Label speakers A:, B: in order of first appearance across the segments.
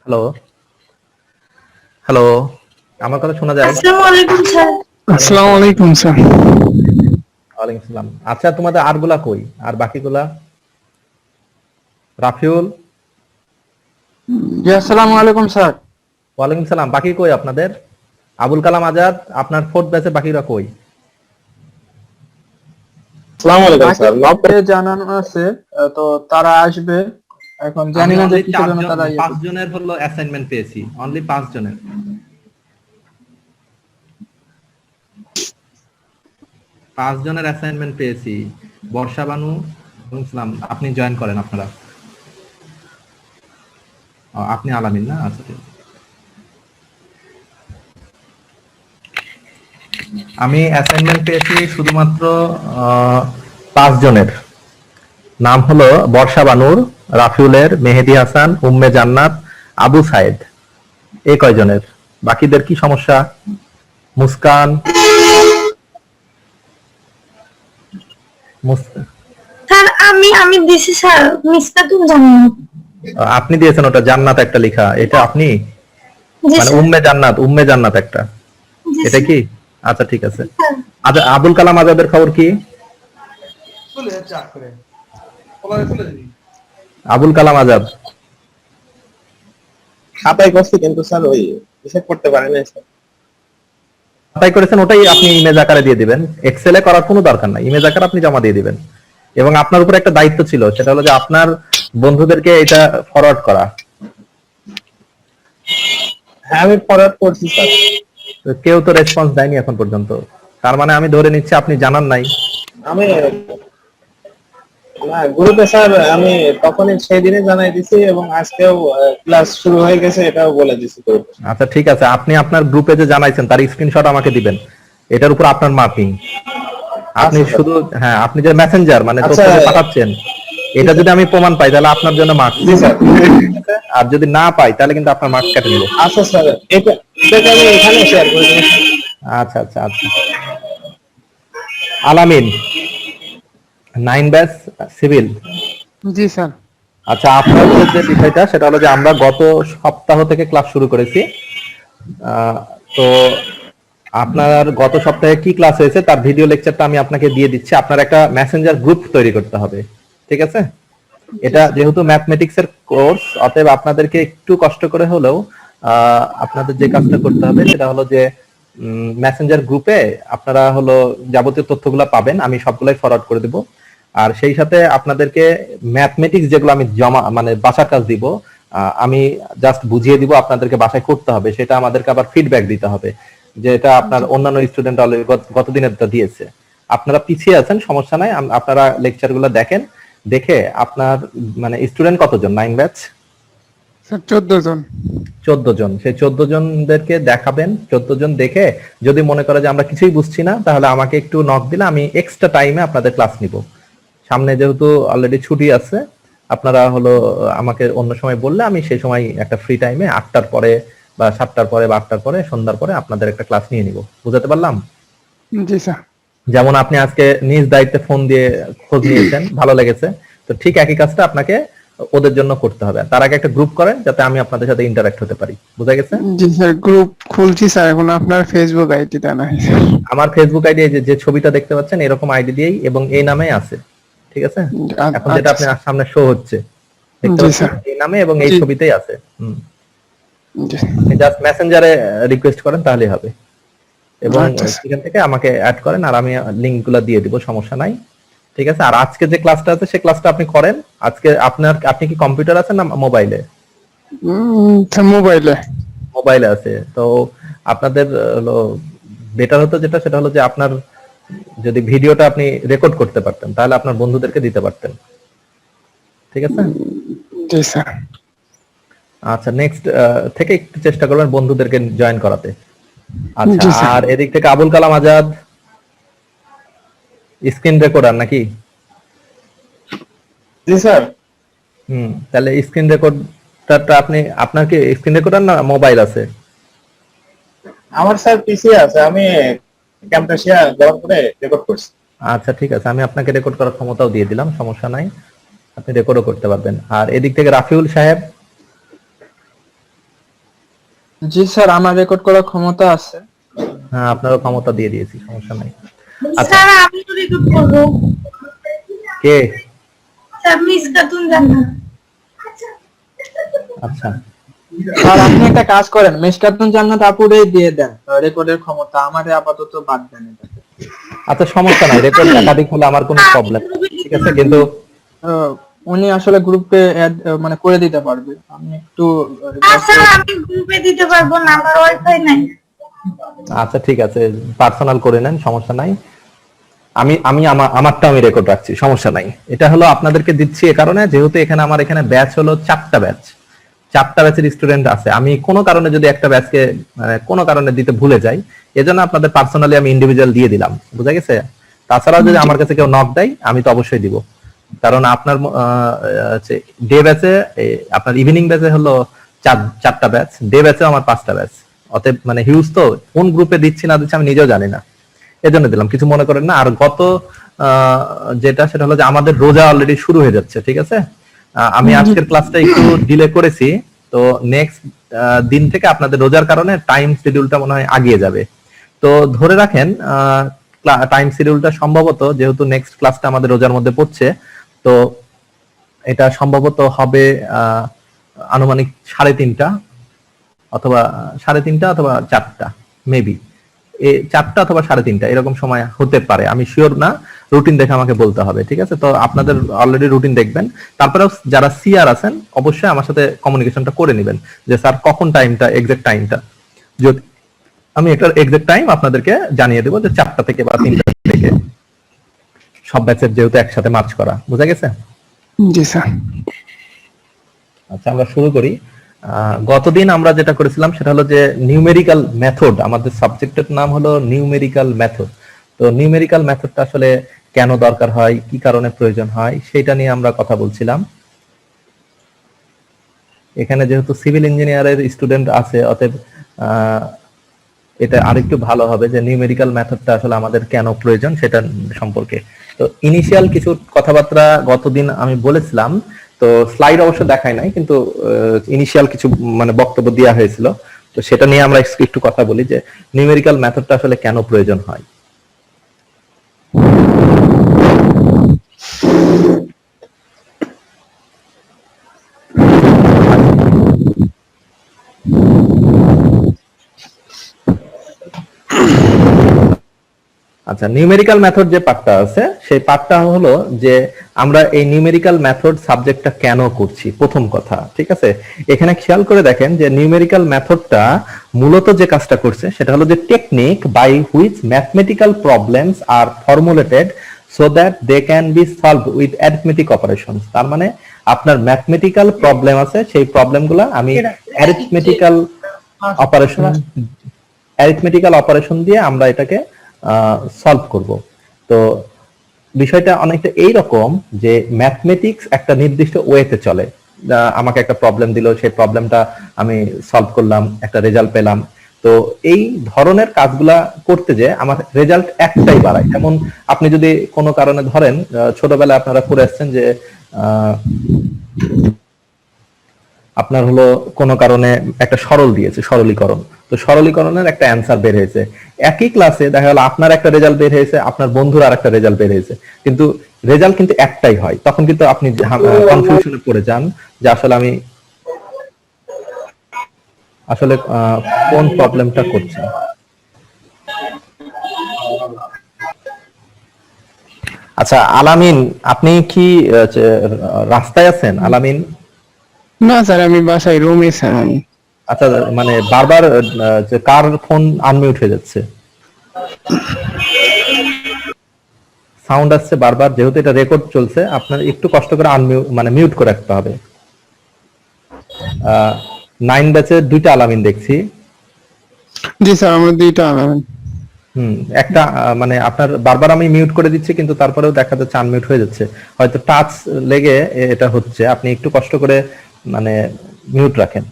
A: Hello, hello. আমার কথা শোনা যায়?
B: আসসালামু আলাইকুম স্যার।
C: আসসালামু আলাইকুম স্যার।
A: ওয়ালাইকুম সালাম। আচ্ছা, তোমাদের আরগুলা কই? আর বাকিগুলা? রাফিউল,
C: জি আসসালামু আলাইকুম স্যার।
A: ওয়ালাইকুম সালাম। বাকি কই আপনাদের? আবুল কালাম আজাদ, আপনার ফোর্থ ব্যাচে বাকিরা কই?
D: আসসালামু আলাইকুম স্যার।
C: বাকিকে জানানো আছে, তো তারা আসবে। এখন জানি
A: আমি
C: না যে
A: অনলি
C: কিসের জন্য তারা
A: পাঁচ জনের হলো অ্যাসাইনমেন্ট পেয়েছি, অনলি 5 জনের। 5 জনের অ্যাসাইনমেন্ট পেয়েছি। বর্ষা বানু, ইসলাম, আপনি জয়েন করেন আপনারা। আপনি আলামিন না? আচ্ছা ঠিক আছে। আমি অ্যাসাইনমেন্ট পেয়েছি শুধুমাত্র 5 জনের। নাম হলো বর্ষা বানুর, রাফিউলের, মেহেদি হাসান, উম্মে জান্নাত, আবু সাইদ। এই কয়জনের? বাকিদের কি সমস্যা? মুস্কান,
B: স্যার আমি দিছি স্যার, মিসকাতুল জান্নাত।
A: আপনি দিয়েছেন ওটা, জান্নাত একটা লেখা, এটা আপনি?
B: জি
A: মানে
B: স্যার।
A: উম্মে জান্নাত একটা,
B: জি
A: এটা
B: স্যার।
A: কি? আচ্ছা ঠিক আছে।
B: স্যার,
A: আচ্ছা, আবুল কালাম আজাদের খবর কি? আবুল কালাম আজাদ
D: খাতায় করছি কিন্তু স্যার ওই হিসেব করতে পারি না স্যার।
A: তাই করেছেন, ওটাই আপনি ইমেজ আকারে দিয়ে দিবেন। এক্সেলে করার কোনো দরকার নাই, ইমেজ আকারে আপনি জমা দিয়ে দিবেন। এবং আপনার উপর একটা দায়িত্ব ছিল, সেটা হলো যে আপনার বন্ধুদেরকে এটা ফরওয়ার্ড করা।
D: হ্যাঁ আমি ফরওয়ার্ড করছি স্যার।
A: তো কেউ তো রেসপন্স দেয়নি এখন পর্যন্ত। তার মানে আমি ধরে নিচ্ছি আপনি জানান নাই।
D: আমি না গ্রুপে স্যার আমি তখনই সেই দিনে জানাই দিছি এবং আজকেও ক্লাস শুরু হয়ে গেছে এটাও বলে দিছি গ্রুপে।
A: আচ্ছা ঠিক আছে, আপনি আপনার গ্রুপে যে জানাইছেন তার স্ক্রিনশট আমাকে দিবেন। এটার উপর আপনার মার্কিং। আপনি
D: আচ্ছা, স্যার।
A: শুধু, হ্যাঁ, আপনি যে মেসেঞ্জার মানে
D: আচ্ছা,
A: তথ্য যে পাঠাচ্ছেন, এটা যদি আমি প্রমাণ পাই তাহলে আপনার জন্য মার্কস।
D: জি স্যার।
A: আর যদি না পাই তাহলে কিন্তু আপনার মার্কস কেটে নেব।
D: আচ্ছা স্যার, এটাকে আমি এখানে শেয়ার করে দেবো স্যার।
A: আচ্ছা আচ্ছা আচ্ছা। আলামিন, 9 ব্যাচ, সিভিল।
C: জি স্যার।
A: আচ্ছা, আপনাদের যে বিষয়টা সেটা হলো যে আমরা গত সপ্তাহ থেকে ক্লাস শুরু করেছি। আহ, তো আপনার গত সপ্তাহে কি ক্লাস হয়েছে তার ভিডিও লেকচারটা আমি আপনাকে দিয়ে দিচ্ছি। আপনার একটা মেসেঞ্জার গ্রুপ তৈরি করতে হবে, ঠিক আছে? এটা যেহেতু ম্যাথমেটিক্স এর কোর্স, অতএব আপনাদেরকে একটু কষ্ট করে হলেও আপনাদের যে কাজটা করতে হবে সেটা হলো যে মেসেঞ্জার গ্রুপে আপনারা হলো যাবতীয় তথ্যগুলো পাবেন, আমি সবগুলাই ফরওয়ার্ড করে দেব। আর সেই সাথে আপনাদেরকে ম্যাথমেটিক্স যেগুলো আমি জমা মানে বাসার কাজ দিব, আমি জাস্ট বুঝিয়ে দিব, আপনাদেরকে বাসায় করতে হবে, সেটা আমাদেরকে আবার ফিডব্যাক দিতে হবে যে এটা আপনার অন্যান্য স্টুডেন্ট অলরেডি গত দিনেরটা দিয়েছে। আপনারা পিছিয়ে আছেন, সমস্যা নাই, আপনারা লেকচারগুলো দেখেন। দেখে আপনার মানে স্টুডেন্ট কতজন 9 ব্যাচ?
C: স্যার 14 জন।
A: 14 জন। সেই 14 জনদেরকে দেখাবেন। 14 জন দেখে যদি মনে করে যে আমরা কিছুই বুঝছি না, তাহলে আমাকে একটু নক দিলে আমি এক্সট্রা টাইমে আপনাদের ক্লাস নিব। সামনে যেহেতু অলরেডি ছুটি আছে, আপনারা হলো আমাকে অন্য সময় বললে আমি সেই সময় একটা ফ্রি টাইমে 8টার পরে বা 7টার পরে বা 8টার পরে সন্ধ্যার পরে আপনাদের একটা ক্লাস নিয়ে নিব। বুঝাতে পারলাম?
C: জি স্যার।
A: যেমন আপনি আজকে নিজ দায়িত্বে ফোন দিয়ে খোঁজ নিয়েছেন, ভালো লেগেছে, তো ঠিক একই কাজটা আপনাকে ওদের জন্য করতে হবে। তার আগে একটা গ্রুপ করেন যাতে আমি আপনাদের সাথে ইন্টারঅ্যাক্ট হতে পারি। বুঝা গেছে?
C: জি স্যার, গ্রুপ খুলছি স্যার, এখন আপনার ফেসবুক আইডিটা নাই স্যার।
A: আমার ফেসবুক আইডি যে ছবিটা দেখতে পাচ্ছেন এরকম আইডি দিয়েই এবং এই নামেই আছে, ঠিক আছে? এখন যেটা
C: আচ্ছা
A: আপনার সামনে শো হচ্ছে দেখতে
C: জি
A: পাচ্ছেন
C: স্যার।
A: এই নামে এবং এই
C: জি।
A: ছবিতেই আছে।
C: জি।
A: আপনি জাস্ট মেসেঞ্জারে রিকোয়েস্ট করেন তাহলেই হবে, এবং
C: আচ্ছা স্যার।
A: সেখান থেকে আমাকে অ্যাড করেন আর আমি লিংকগুলো দিয়ে দিব, সমস্যা নাই, ঠিক আছে? আর আজকে যে ক্লাসটা আছে সেই ক্লাসটা আপনি করেন। আজকে আপনি কি কম্পিউটার আছে না মোবাইলে?
C: স্যার মোবাইলে।
A: মোবাইলে আছে তো আপনাদের হলো বেটার হতো যেটা, সেটা হলো যে আপনার যদি ভিডিওটা আপনি রেকর্ড করতে পারতেন তাহলে আপনার বন্ধুদেরকে দিতে পারতেন, ঠিক আছে?
C: জি স্যার।
A: আচ্ছা, নেক্সট থেকে একটু চেষ্টা করবেন বন্ধুদেরকে জয়েন করাতে। আচ্ছা,
C: জি স্যার।
A: আর এদিক থেকে আবুল কালাম আজাদ স্ক্রিন রেকর্ডার নাকি?
D: জি স্যার।
A: তাহলে স্ক্রিন রেকর্ডারটা আপনার কি স্ক্রিন রেকর্ডার না মোবাইল আছে?
D: আমার স্যার পিসি আছে, আমি ক্যাম্পাসিয়া ব্যবহার করে রেকর্ড করছি।
A: আচ্ছা ঠিক আছে, আমি আপনাকে রেকর্ড করার ক্ষমতাও দিয়ে দিলাম, সমস্যা নাই, আপনি রেকর্ডও করতে পারবেন। আর এদিক থেকে রাফিউল সাহেব,
C: জি স্যার, আমার রেকর্ড করার ক্ষমতা আছে।
A: হ্যাঁ, আপনারও ক্ষমতা দিয়ে দিয়েছি, সমস্যা নাই। আচ্ছা,
B: স্যার আমি তো রেকর্ড করবো।
A: কে?
B: স্যার মিস খাতুন জান্নাত।
A: আচ্ছা
C: স্যার আপনি একটা কাজ করেন, মিশকাতুন জান্নাত আপুরে দিয়ে দেন রেকর্ডের ক্ষমতা, আমারে আপাতত বাদ দেন এটাতে।
A: আচ্ছা, সমস্যা নাই, রেকর্ড একাধিক হলে আমার কোনো প্রবলেম নেই, ঠিক আছে। কিন্তু
C: আহ, উনি আসলে গ্রুপে অ্যাড মানে করে দিতে পারবে, আমি একটু
B: স্যার আমি গ্রুপে দিতে পারবো না, আমার ওয়াইফাই নাই।
A: আচ্ছা ঠিক আছে, পার্সোনাল করে নেন, সমস্যা নাই। আমি আমি আমারটা আমি রেকর্ড রাখছি, সমস্যা নাই। এটা হলো আপনাদেরকে দিচ্ছি এ কারণে, যেহেতু আমার এখানে ব্যাচ হলো 4টা ব্যাচ, 4টা ব্যাচের স্টুডেন্ট আছে। আমি কোনো কারণে যদি একটা ব্যাচকে মানে কোনো কারণে দিতে ভুলে যাই, এজন্য আপনাদের পার্সোনালি আমি ইন্ডিভিজুয়াল দিয়ে দিলাম, বুঝা গেছে। তাছাড়াও যদি আমার কাছে কেউ নক দেয় আমি তো অবশ্যই দিব, কারণ আপনার ডে ব্যাচে, আপনার ইভিনিং ব্যাচে হলো 4টা ব্যাচ, ডে ব্যাচে আমার 5টা ব্যাচ। অতএব মানে হিউজ তো, কোন গ্রুপে দিচ্ছি না দিচ্ছি আমি নিজেও জানি না, এজন্য দিলাম, কিছু মনে করেন না। আর গত যেটা সেটা হলো যে আমাদের রোজা অলরেডি শুরু হয়ে যাচ্ছে, ঠিক আছে। আমি আজকের ক্লাসটা একটু ডিলে করেছি, তো নেক্সট দিন থেকে আপনাদের রোজার কারণে টাইম শিডিউলটা মনে হয় আগিয়ে যাবে। তো ধরে রাখেন টাইম শিডিউলটা সম্ভবত, যেহেতু নেক্সট ক্লাসটা আমাদের রোজার মধ্যে পড়ছে, তো এটা সম্ভবত হবে আনুমানিক 3:30 অথবা 3:30 অথবা 4টা, মেবি 4টা অথবা 3:30 এরকম সময় হতে পারে, আমি শিওর না, রুটিন দেখে আমাকে বলতে হবে, ঠিক আছে। তো আপনাদের অলরেডি রুটিন দেখবেন, তারপরেও যারা সিআর আছেন অবশ্যই আমার সাথে কমিউনিকেশনটা করে নেবেন যে স্যার কখন টাইমটা, এক্সাক্ট টাইমটা, যদি আমি একটা এক্সাক্ট টাইম আপনাদেরকে জানিয়ে দেবো যে 4টা থেকে বা 3টা থেকে, সব ব্যাচের যেহেতু একসাথে মার্চ করা, বুঝা গেছে।
C: জি স্যার।
A: আচ্ছা, আমরা শুরু করি। গতদিন আমরা যেটা করেছিলাম সেটা হলো যে নিউমেরিক্যাল মেথড, আমাদের সাবজেক্টের নাম হলো নিউমেরিক্যাল মেথড। তো নিউমেরিক্যাল মেথডটা আসলে কেন দরকার হয়, কি কারণে প্রয়োজন হয়, সেটা নিয়ে আমরা কথা বলছিলাম। এখানে যেহেতু সিভিল ইঞ্জিনিয়ারের স্টুডেন্ট আছে, অতএব এটা আরেকটু ভালো হবে যে নিউমেরিক্যাল মেথডটা আসলে আমাদের কেন প্রয়োজন সেটা সম্পর্কে। তো ইনিশিয়াল কিছু কথাবার্তা গতদিন আমি বলেছিলাম, তো স্লাইড অবশ্য দেখায় নাই, কিন্তু ইনিশিয়াল কিছু মানে বক্তব্য দেওয়া হয়েছিল, তো সেটা নিয়ে আমরা একটু কথা বলি যে নিউমেরিক্যাল মেথডটা আসলে কেন প্রয়োজন হয়। আচ্ছা, নিউমেরিক্যাল মেথড যে পার্টটা আছে সেই পার্টটা হলো যে আমরা এই নিউমেরিক্যাল মেথড সাবজেক্টটা কেন করছি, প্রথম কথা, ঠিক আছে। এখানে খেয়াল করে দেখেন যে নিউমেরিক্যাল মেথডটা মূলত যে কাজটা করছে সেটা হলো যে technique by which mathematical problems are formulated so that they can be solved with arithmetic operations. তার মানে আপনার ম্যাথমেটিক্যাল প্রবলেম আছে, সেই প্রবলেমগুলো আমি অ্যারিথমেটিক্যাল অপারেশন দিয়ে আমরা এটাকে সলভ করব। তো বিষয়টা অনেকটা এইরকম যে ম্যাথমেটিক্স একটা নির্দিষ্ট ওয়েতে চলে, আমাকে একটা প্রবলেম দিল, সেই প্রবলেমটা আমি সলভ করলাম, একটা রেজাল্ট পেলাম। তো এই ধরনের কাজগুলা করতে যে আমার রেজাল্ট একটাই বাড়ায়। যেমন আপনি যদি কোনো কারণে ধরেন ছোটবেলায় আপনারা করে আসছেন যে আপনার হলো কোনো কারণে একটা সরল দিয়েছে, সরলীকরণ, তো সরলীকরণের একটা অ্যান্সার বের হয়েছে, একই ক্লাসে দেখা গেল আপনার একটা রেজাল্ট বের হয়েছে, আপনার বন্ধুর আর একটা রেজাল্ট বের হয়েছে, কিন্তু রেজাল্ট কিন্তু একটাই হয়, তখন কিন্তু আপনি কনফিউশনে পড়ে যান যে আসলে কোন প্রবলেমটা করছে। আচ্ছা আলামিন, আপনি কি রাস্তায় আছেন আলামিন?
E: না স্যার, আমি বাসায়, রুমে স্যার আমি।
A: আচ্ছা, মানে বারবার যে কার ফোন আনমিউট হয়ে যাচ্ছে, সাউন্ড আসছে বারবার, যেহেতু এটা রেকর্ড চলছে আপনার একটু কষ্ট করে আনমিউট মানে মিউট করে রাখতে হবে। 9 ব্যাচের 2টা আলামিন দেখছি।
E: জি স্যার, আমার 2টা আলাদা।
A: একটা মানে আপনার বারবার আমি মিউট করে দিচ্ছি, কিন্তু তারপরেও দেখা যাচ্ছে আনমিউট হয়ে যাচ্ছে, হয়তো টাচ লেগে এটা হচ্ছে। আপনি একটু কষ্ট করে মানে মিউট রাখেন,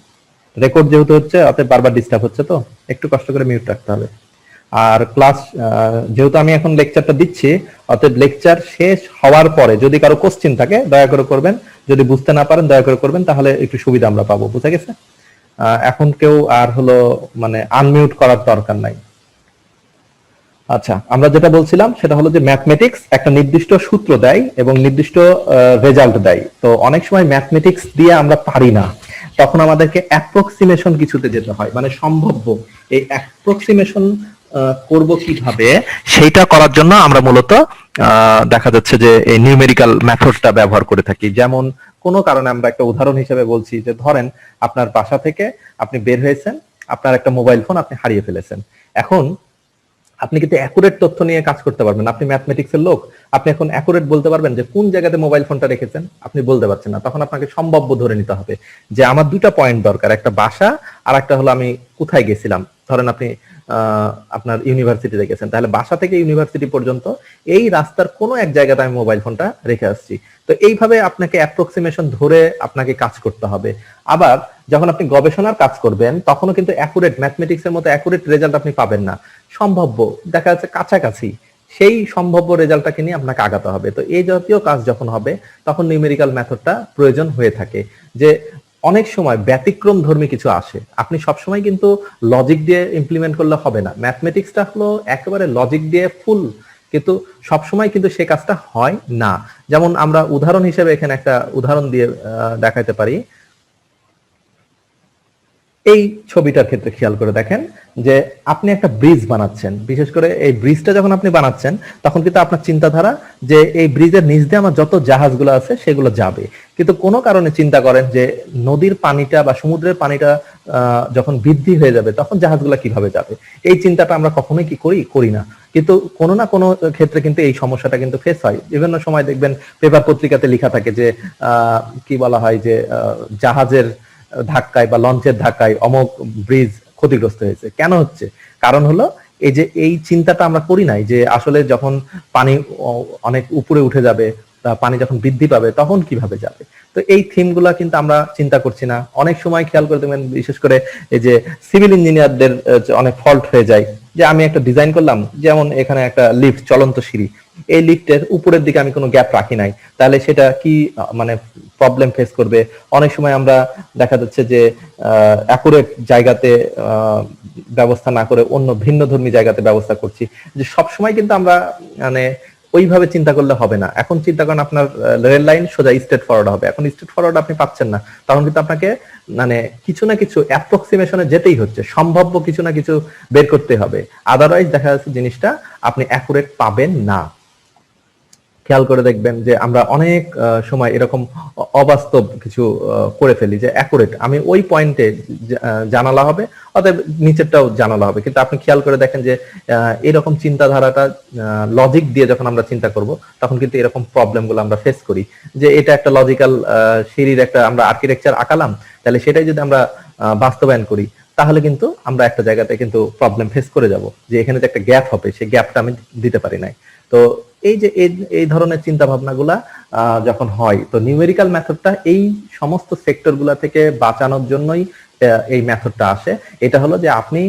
A: রেকর্ড যেহেতু হচ্ছে অতএব বারবার ডিস্টার্ব হচ্ছে, তো একটু কষ্ট করে মিউট রাখতে হবে। আর ক্লাস যেহেতু আমি এখন লেকচারটা দিচ্ছি, অতএব লেকচার শেষ হওয়ার পরে যদি কারো কোশ্চেন থাকে দয়া করে করবেন, যদি বুঝতে না পারেন দয়া করে করবেন, তাহলে একটু সুবিধা আমরা পাবো, বুঝা গেছে। এখন কেউ আর হলো মানে আনমিউট করার দরকার নাই। আচ্ছা, আমরা যেটা বলছিলাম সেটা হলো যে ম্যাথমেটিক্স একটা নির্দিষ্ট সূত্র দেয় এবং নির্দিষ্ট রেজাল্ট দেয়। তো অনেক সময় ম্যাথমেটিক্স দিয়ে আমরা পারি না, তখন আমাদেরকে অ্যাপ্রক্সিমেশন কিছুতে যেতে হয়, মানে সম্ভাব্য এই অ্যাপ্রক্সিমেশন করব কিভাবে সেইটা করার জন্য আমরা মূলত দেখা যাচ্ছে যে এই নিউমেরিক্যাল মেথডটা ব্যবহার করে থাকি। যেমন কোনো কারণে আমরা একটা উদাহরণ হিসেবে বলছি যে ধরেন আপনার বাসা থেকে আপনি বের হয়েছেন, আপনার একটা মোবাইল ফোন আপনি হারিয়ে ফেলেছেন। এখন আপনি কিন্তু অ্যাকুরেট তথ্য নিয়ে কাজ করতে পারবেন, আপনি ম্যাথমেটিক্সের লোক, আপনি এখন অ্যাকুরেট বলতে পারবেন যে কোন জায়গাতে মোবাইল ফোনটা রেখেছেন, আপনি বলতে পারছেন না। তখন আপনাকে সম্ভাব্য ধরে নিতে হবে যে আমার দুটা পয়েন্ট দরকার, একটা বাসা আর একটা হলো আমি কোথায় গেছিলাম। ধরেন আপনি আপনার ইউনিভার্সিটিতে গেছেন, তাহলে বাসা থেকে ইউনিভার্সিটি পর্যন্ত এই রাস্তার কোনো এক জায়গাতে আমি মোবাইল ফোনটা রেখে আসছি। তো এইভাবে আপনাকে অ্যাপ্রক্সিমেশন ধরে আপনাকে কাজ করতে হবে। আবার যখন আপনি গবেষণার কাজ করবেন তখনও কিন্তু অ্যাকুরেট ম্যাথমেটিক্সের মতো অ্যাকুরেট রেজাল্ট আপনি পাবেন না, সম্ভাব্য দেখা যাচ্ছে কাছাকাছি, সেই সম্ভাব্য রেজাল্টটাকে নিয়ে আপনাকে আগাতে হবে। তো এই জাতীয় কাজ যখন হবে তখন নিউমেরিক্যাল মেথডটা প্রয়োজন হয়ে থাকে। যে অনেক সময় ব্যতিক্রম ধর্মী কিছু আসে, আপনি সবসময় কিন্তু লজিক দিয়ে ইমপ্লিমেন্ট করলে হবে না। ম্যাথমেটিক্সটা হলো একেবারে লজিক দিয়ে ফুল, কিন্তু সবসময় কিন্তু সে কাজটা হয় না। যেমন আমরা উদাহরণ হিসেবে এখানে একটা উদাহরণ দিয়ে দেখাতে পারি। এই ছবিটার ক্ষেত্রে খেয়াল করে দেখেন যে আপনি একটা ব্রিজ বানাচ্ছেন, বিশেষ করে এই ব্রিজটা যখন আপনি বানাচ্ছেন তখন কিন্তু আপনার চিন্তাধারা যে এই ব্রিজের নিচ দিয়ে আমার যত জাহাজগুলো আছে সেগুলো যাবে। কিন্তু কোনো কারণে চিন্তা করেন যে নদীর পানিটা বা সমুদ্রের পানিটা যখন বৃদ্ধি হয়ে যাবে তখন জাহাজগুলো কিভাবে যাবে। এই চিন্তাটা আমরা কখনোই কি করি না। কিন্তু কোনো না কোনো ক্ষেত্রে কিন্তু এই সমস্যাটা কিন্তু ফেস হয়। বিভিন্ন সময় দেখবেন পেপার পত্রিকাতে লেখা থাকে যে কি বলা হয় যে জাহাজের ধাক্কায় বা লঞ্চের ধাক্কায় অমুক ব্রিজ ক্ষতিগ্রস্ত হয়েছে। কেন হচ্ছে? কারণ হলো এই যে এই চিন্তাটা আমরা করি নাই যে আসলে যখন পানি অনেক উপরে উঠে যাবে, পানি যখন বৃদ্ধি পাবে তখন কিভাবে যাবে। তো এই থিমগুলা কিন্তু আমরা চিন্তা করছি না। অনেক সময় খেয়াল করে দেখবেন বিশেষ করে এই যে সিভিল ইঞ্জিনিয়ারদের অনেক ফল্ট হয়ে যায় যে আমি একটা ডিজাইন করলাম, যেমন এখানে একটা লিফট চলন্ত সিঁড়ি, এই লিফটের উপরের দিকে আমি কোনো গ্যাপ রাখি নাই, তাহলে সেটা কি মানে প্রবলেম ফেস করবে। অনেক সময় আমরা দেখা যাচ্ছে যে অ্যাকুরেট জায়গাতে ব্যবস্থা না করে অন্য ভিন্ন ধর্মী জায়গাতে ব্যবস্থা করছি। যে সব সময় কিন্তু আমরা মানে ওইভাবে চিন্তা করলে হবে না। এখন চিন্তা করেন আপনার রেল লাইন সোজা স্ট্রেট ফরওয়ার্ড হবে, এখন স্ট্রেট ফরওয়ার্ড আপনি পাচ্ছেন না, তখন কিন্তু আপনাকে মানে কিছু না কিছু অ্যাপ্রক্সিমেশনে যেতেই হচ্ছে, সম্ভাব্য কিছু না কিছু বের করতে হবে, আদারওয়াইজ দেখা যাচ্ছে জিনিসটা আপনি অ্যাকুরেট পাবেন না। খেয়াল করে দেখবেন যে আমরা অনেক সময় এরকম অবাস্তব কিছু করে ফেলি যে অ্যাকুরেট আমি ওই পয়েন্টে জানালা হবে, অতএব নিচেরটাও জানালা হবে। কিন্তু আপনি খেয়াল করে দেখেন যে এরকম চিন্তাধারাটা লজিক দিয়ে যখন আমরা চিন্তা করব তখন কিন্তু এরকম প্রবলেমগুলো আমরা ফেস করি। যে এটা একটা লজিক্যাল সিঁড়ির একটা আমরা আর্কিটেকচার আঁকালাম, তাহলে সেটাই যদি আমরা বাস্তবায়ন করি তাহলে কিন্তু আমরা একটা জায়গাতে কিন্তু প্রবলেম ফেস করে যাব যে এখানে যে একটা গ্যাপ হবে সেই গ্যাপটা আমি দিতে পারি নাই। তো এই যে এই ধরনের চিন্তা ভাবনাগুলা যখন হয়, তো নিউমেরিক্যাল মেথডটা এই সমস্ত সেক্টরগুলা থেকে বাঁচানোর জন্যই এই মেথডটা আসে। এটা হলো যে আপনি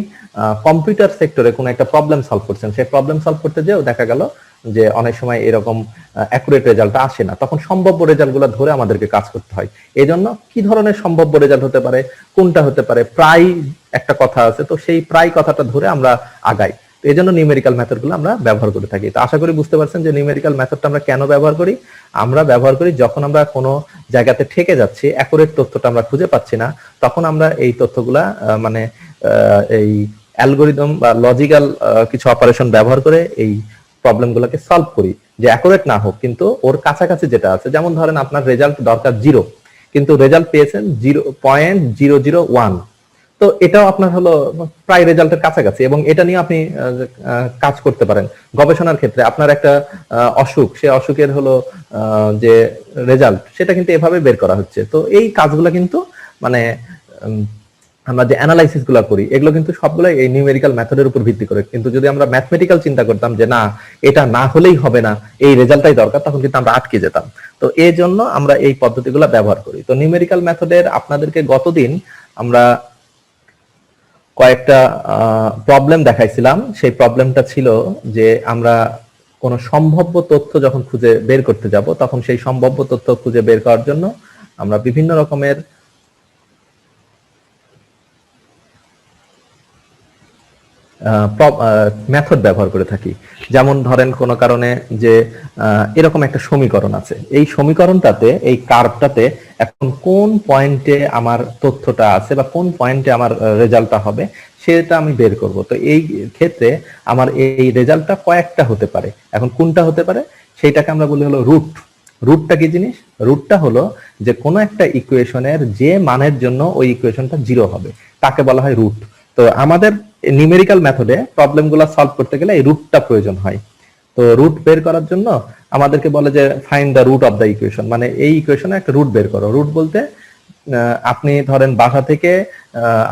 A: কম্পিউটার সেক্টরে কোনো একটা প্রবলেম সলভ করছেন, সেই প্রবলেম সলভ করতে যেও দেখা গেল যে অনেক সময় এরকম অ্যাকুরেট রেজাল্ট আসে না, তখন সম্ভাব্য রেজাল্টগুলো ধরে আমাদেরকে কাজ করতে হয়। এই জন্য কি ধরনের সম্ভাব্য রেজাল্ট হতে পারে, কোনটা হতে পারে, প্রায় একটা কথা আছে, তো সেই প্রায় কথাটা ধরে আমরা আগাই। এই জন্য নিউমেরিক্যাল মেথডগুলো আমরা ব্যবহার করে থাকি। তো আশা করি বুঝতে পারছেন যে নিউমেরিক্যাল মেথডটা আমরা কেন ব্যবহার করি। আমরা ব্যবহার করি যখন আমরা কোনো জায়গাতে ঠেকে যাচ্ছি, অ্যাকুরেট তথ্যটা আমরা খুঁজে পাচ্ছি না, তখন আমরা এই তথ্যগুলা মানে এই অ্যালগরিদম বা লজিক্যাল কিছু অপারেশন ব্যবহার করে এই প্রবলেমগুলোকে সলভ করি, যে অ্যাকুরেট না হোক কিন্তু ওর কাছাকাছি যেটা আছে। যেমন ধরেন আপনার রেজাল্ট দরকার 0, কিন্তু রেজাল্ট পেয়েছেন 0.001, তো এটাও আপনার হলো প্রায় রেজাল্টের কাছাকাছি, এবং এটা নিয়ে আপনি কাজ করতে পারেন। গবেষণার ক্ষেত্রে আপনার একটা অসুখ, সে অসুখের হলো যে রেজাল্ট সেটা কিন্তু এভাবে বের করা হচ্ছে। তো এই কাজগুলো কিন্তু মানে আমরা যে অ্যানালাইসিস গুলা করি এগুলো কিন্তু সবগুলো এই নিউমেরিক্যাল মেথডের উপর ভিত্তি করে। কিন্তু যদি আমরা ম্যাথমেটিক্যাল চিন্তা করতাম যে না এটা না হলেই হবে না, এই রেজাল্টটাই দরকার, তখন কিন্তু আমরা আটকে যেতাম। তো এই জন্য আমরা এই পদ্ধতিগুলো ব্যবহার করি। তো নিউমেরিক্যাল মেথডের আপনাদেরকে গতদিন আমরা কয়েকটা প্রবলেম দেখাইছিলাম। সেই প্রবলেমটা ছিল যে আমরা কোনো সম্ভাব্য তথ্য যখন খুঁজে বের করতে যাব তখন সেই সম্ভাব্য তথ্য খুঁজে বের করার জন্য আমরা বিভিন্ন রকমের মেথড ব্যবহার করে থাকি। যেমন ধরেন কোনো কারণে যে এরকম একটা সমীকরণ আছে, এই সমীকরণটাতে এই কার্ভটাতে এখন কোন পয়েন্টে আমার তথ্যটা আছে বা কোন পয়েন্টে আমার রেজাল্টটা হবে সেটা আমি বের করব। তো এই ক্ষেত্রে আমার এই রেজাল্টটা কয়েকটা হতে পারে। এখন কোনটা হতে পারে সেইটাকে আমরা বলি হলো রুট। রুটটা কি জিনিস? রুটটা হলো যে কোনো একটা ইকুয়েশনের যে মানের জন্য ওই ইকুয়েশনটা 0 হবে তাকে বলা হয় রুট। তো আমাদের নিউমেরিক্যাল মেথডে প্রবলেমগুলো সলভ করতে গেলে এই রুটটা প্রয়োজন হয়। তো রুট বের করার জন্য আমাদেরকে বলে যে find the root of the equation, মানে এই ইকুয়েশনে একটা রুট বের করো। রুট বলতে আপনি ধরেন বাসা থেকে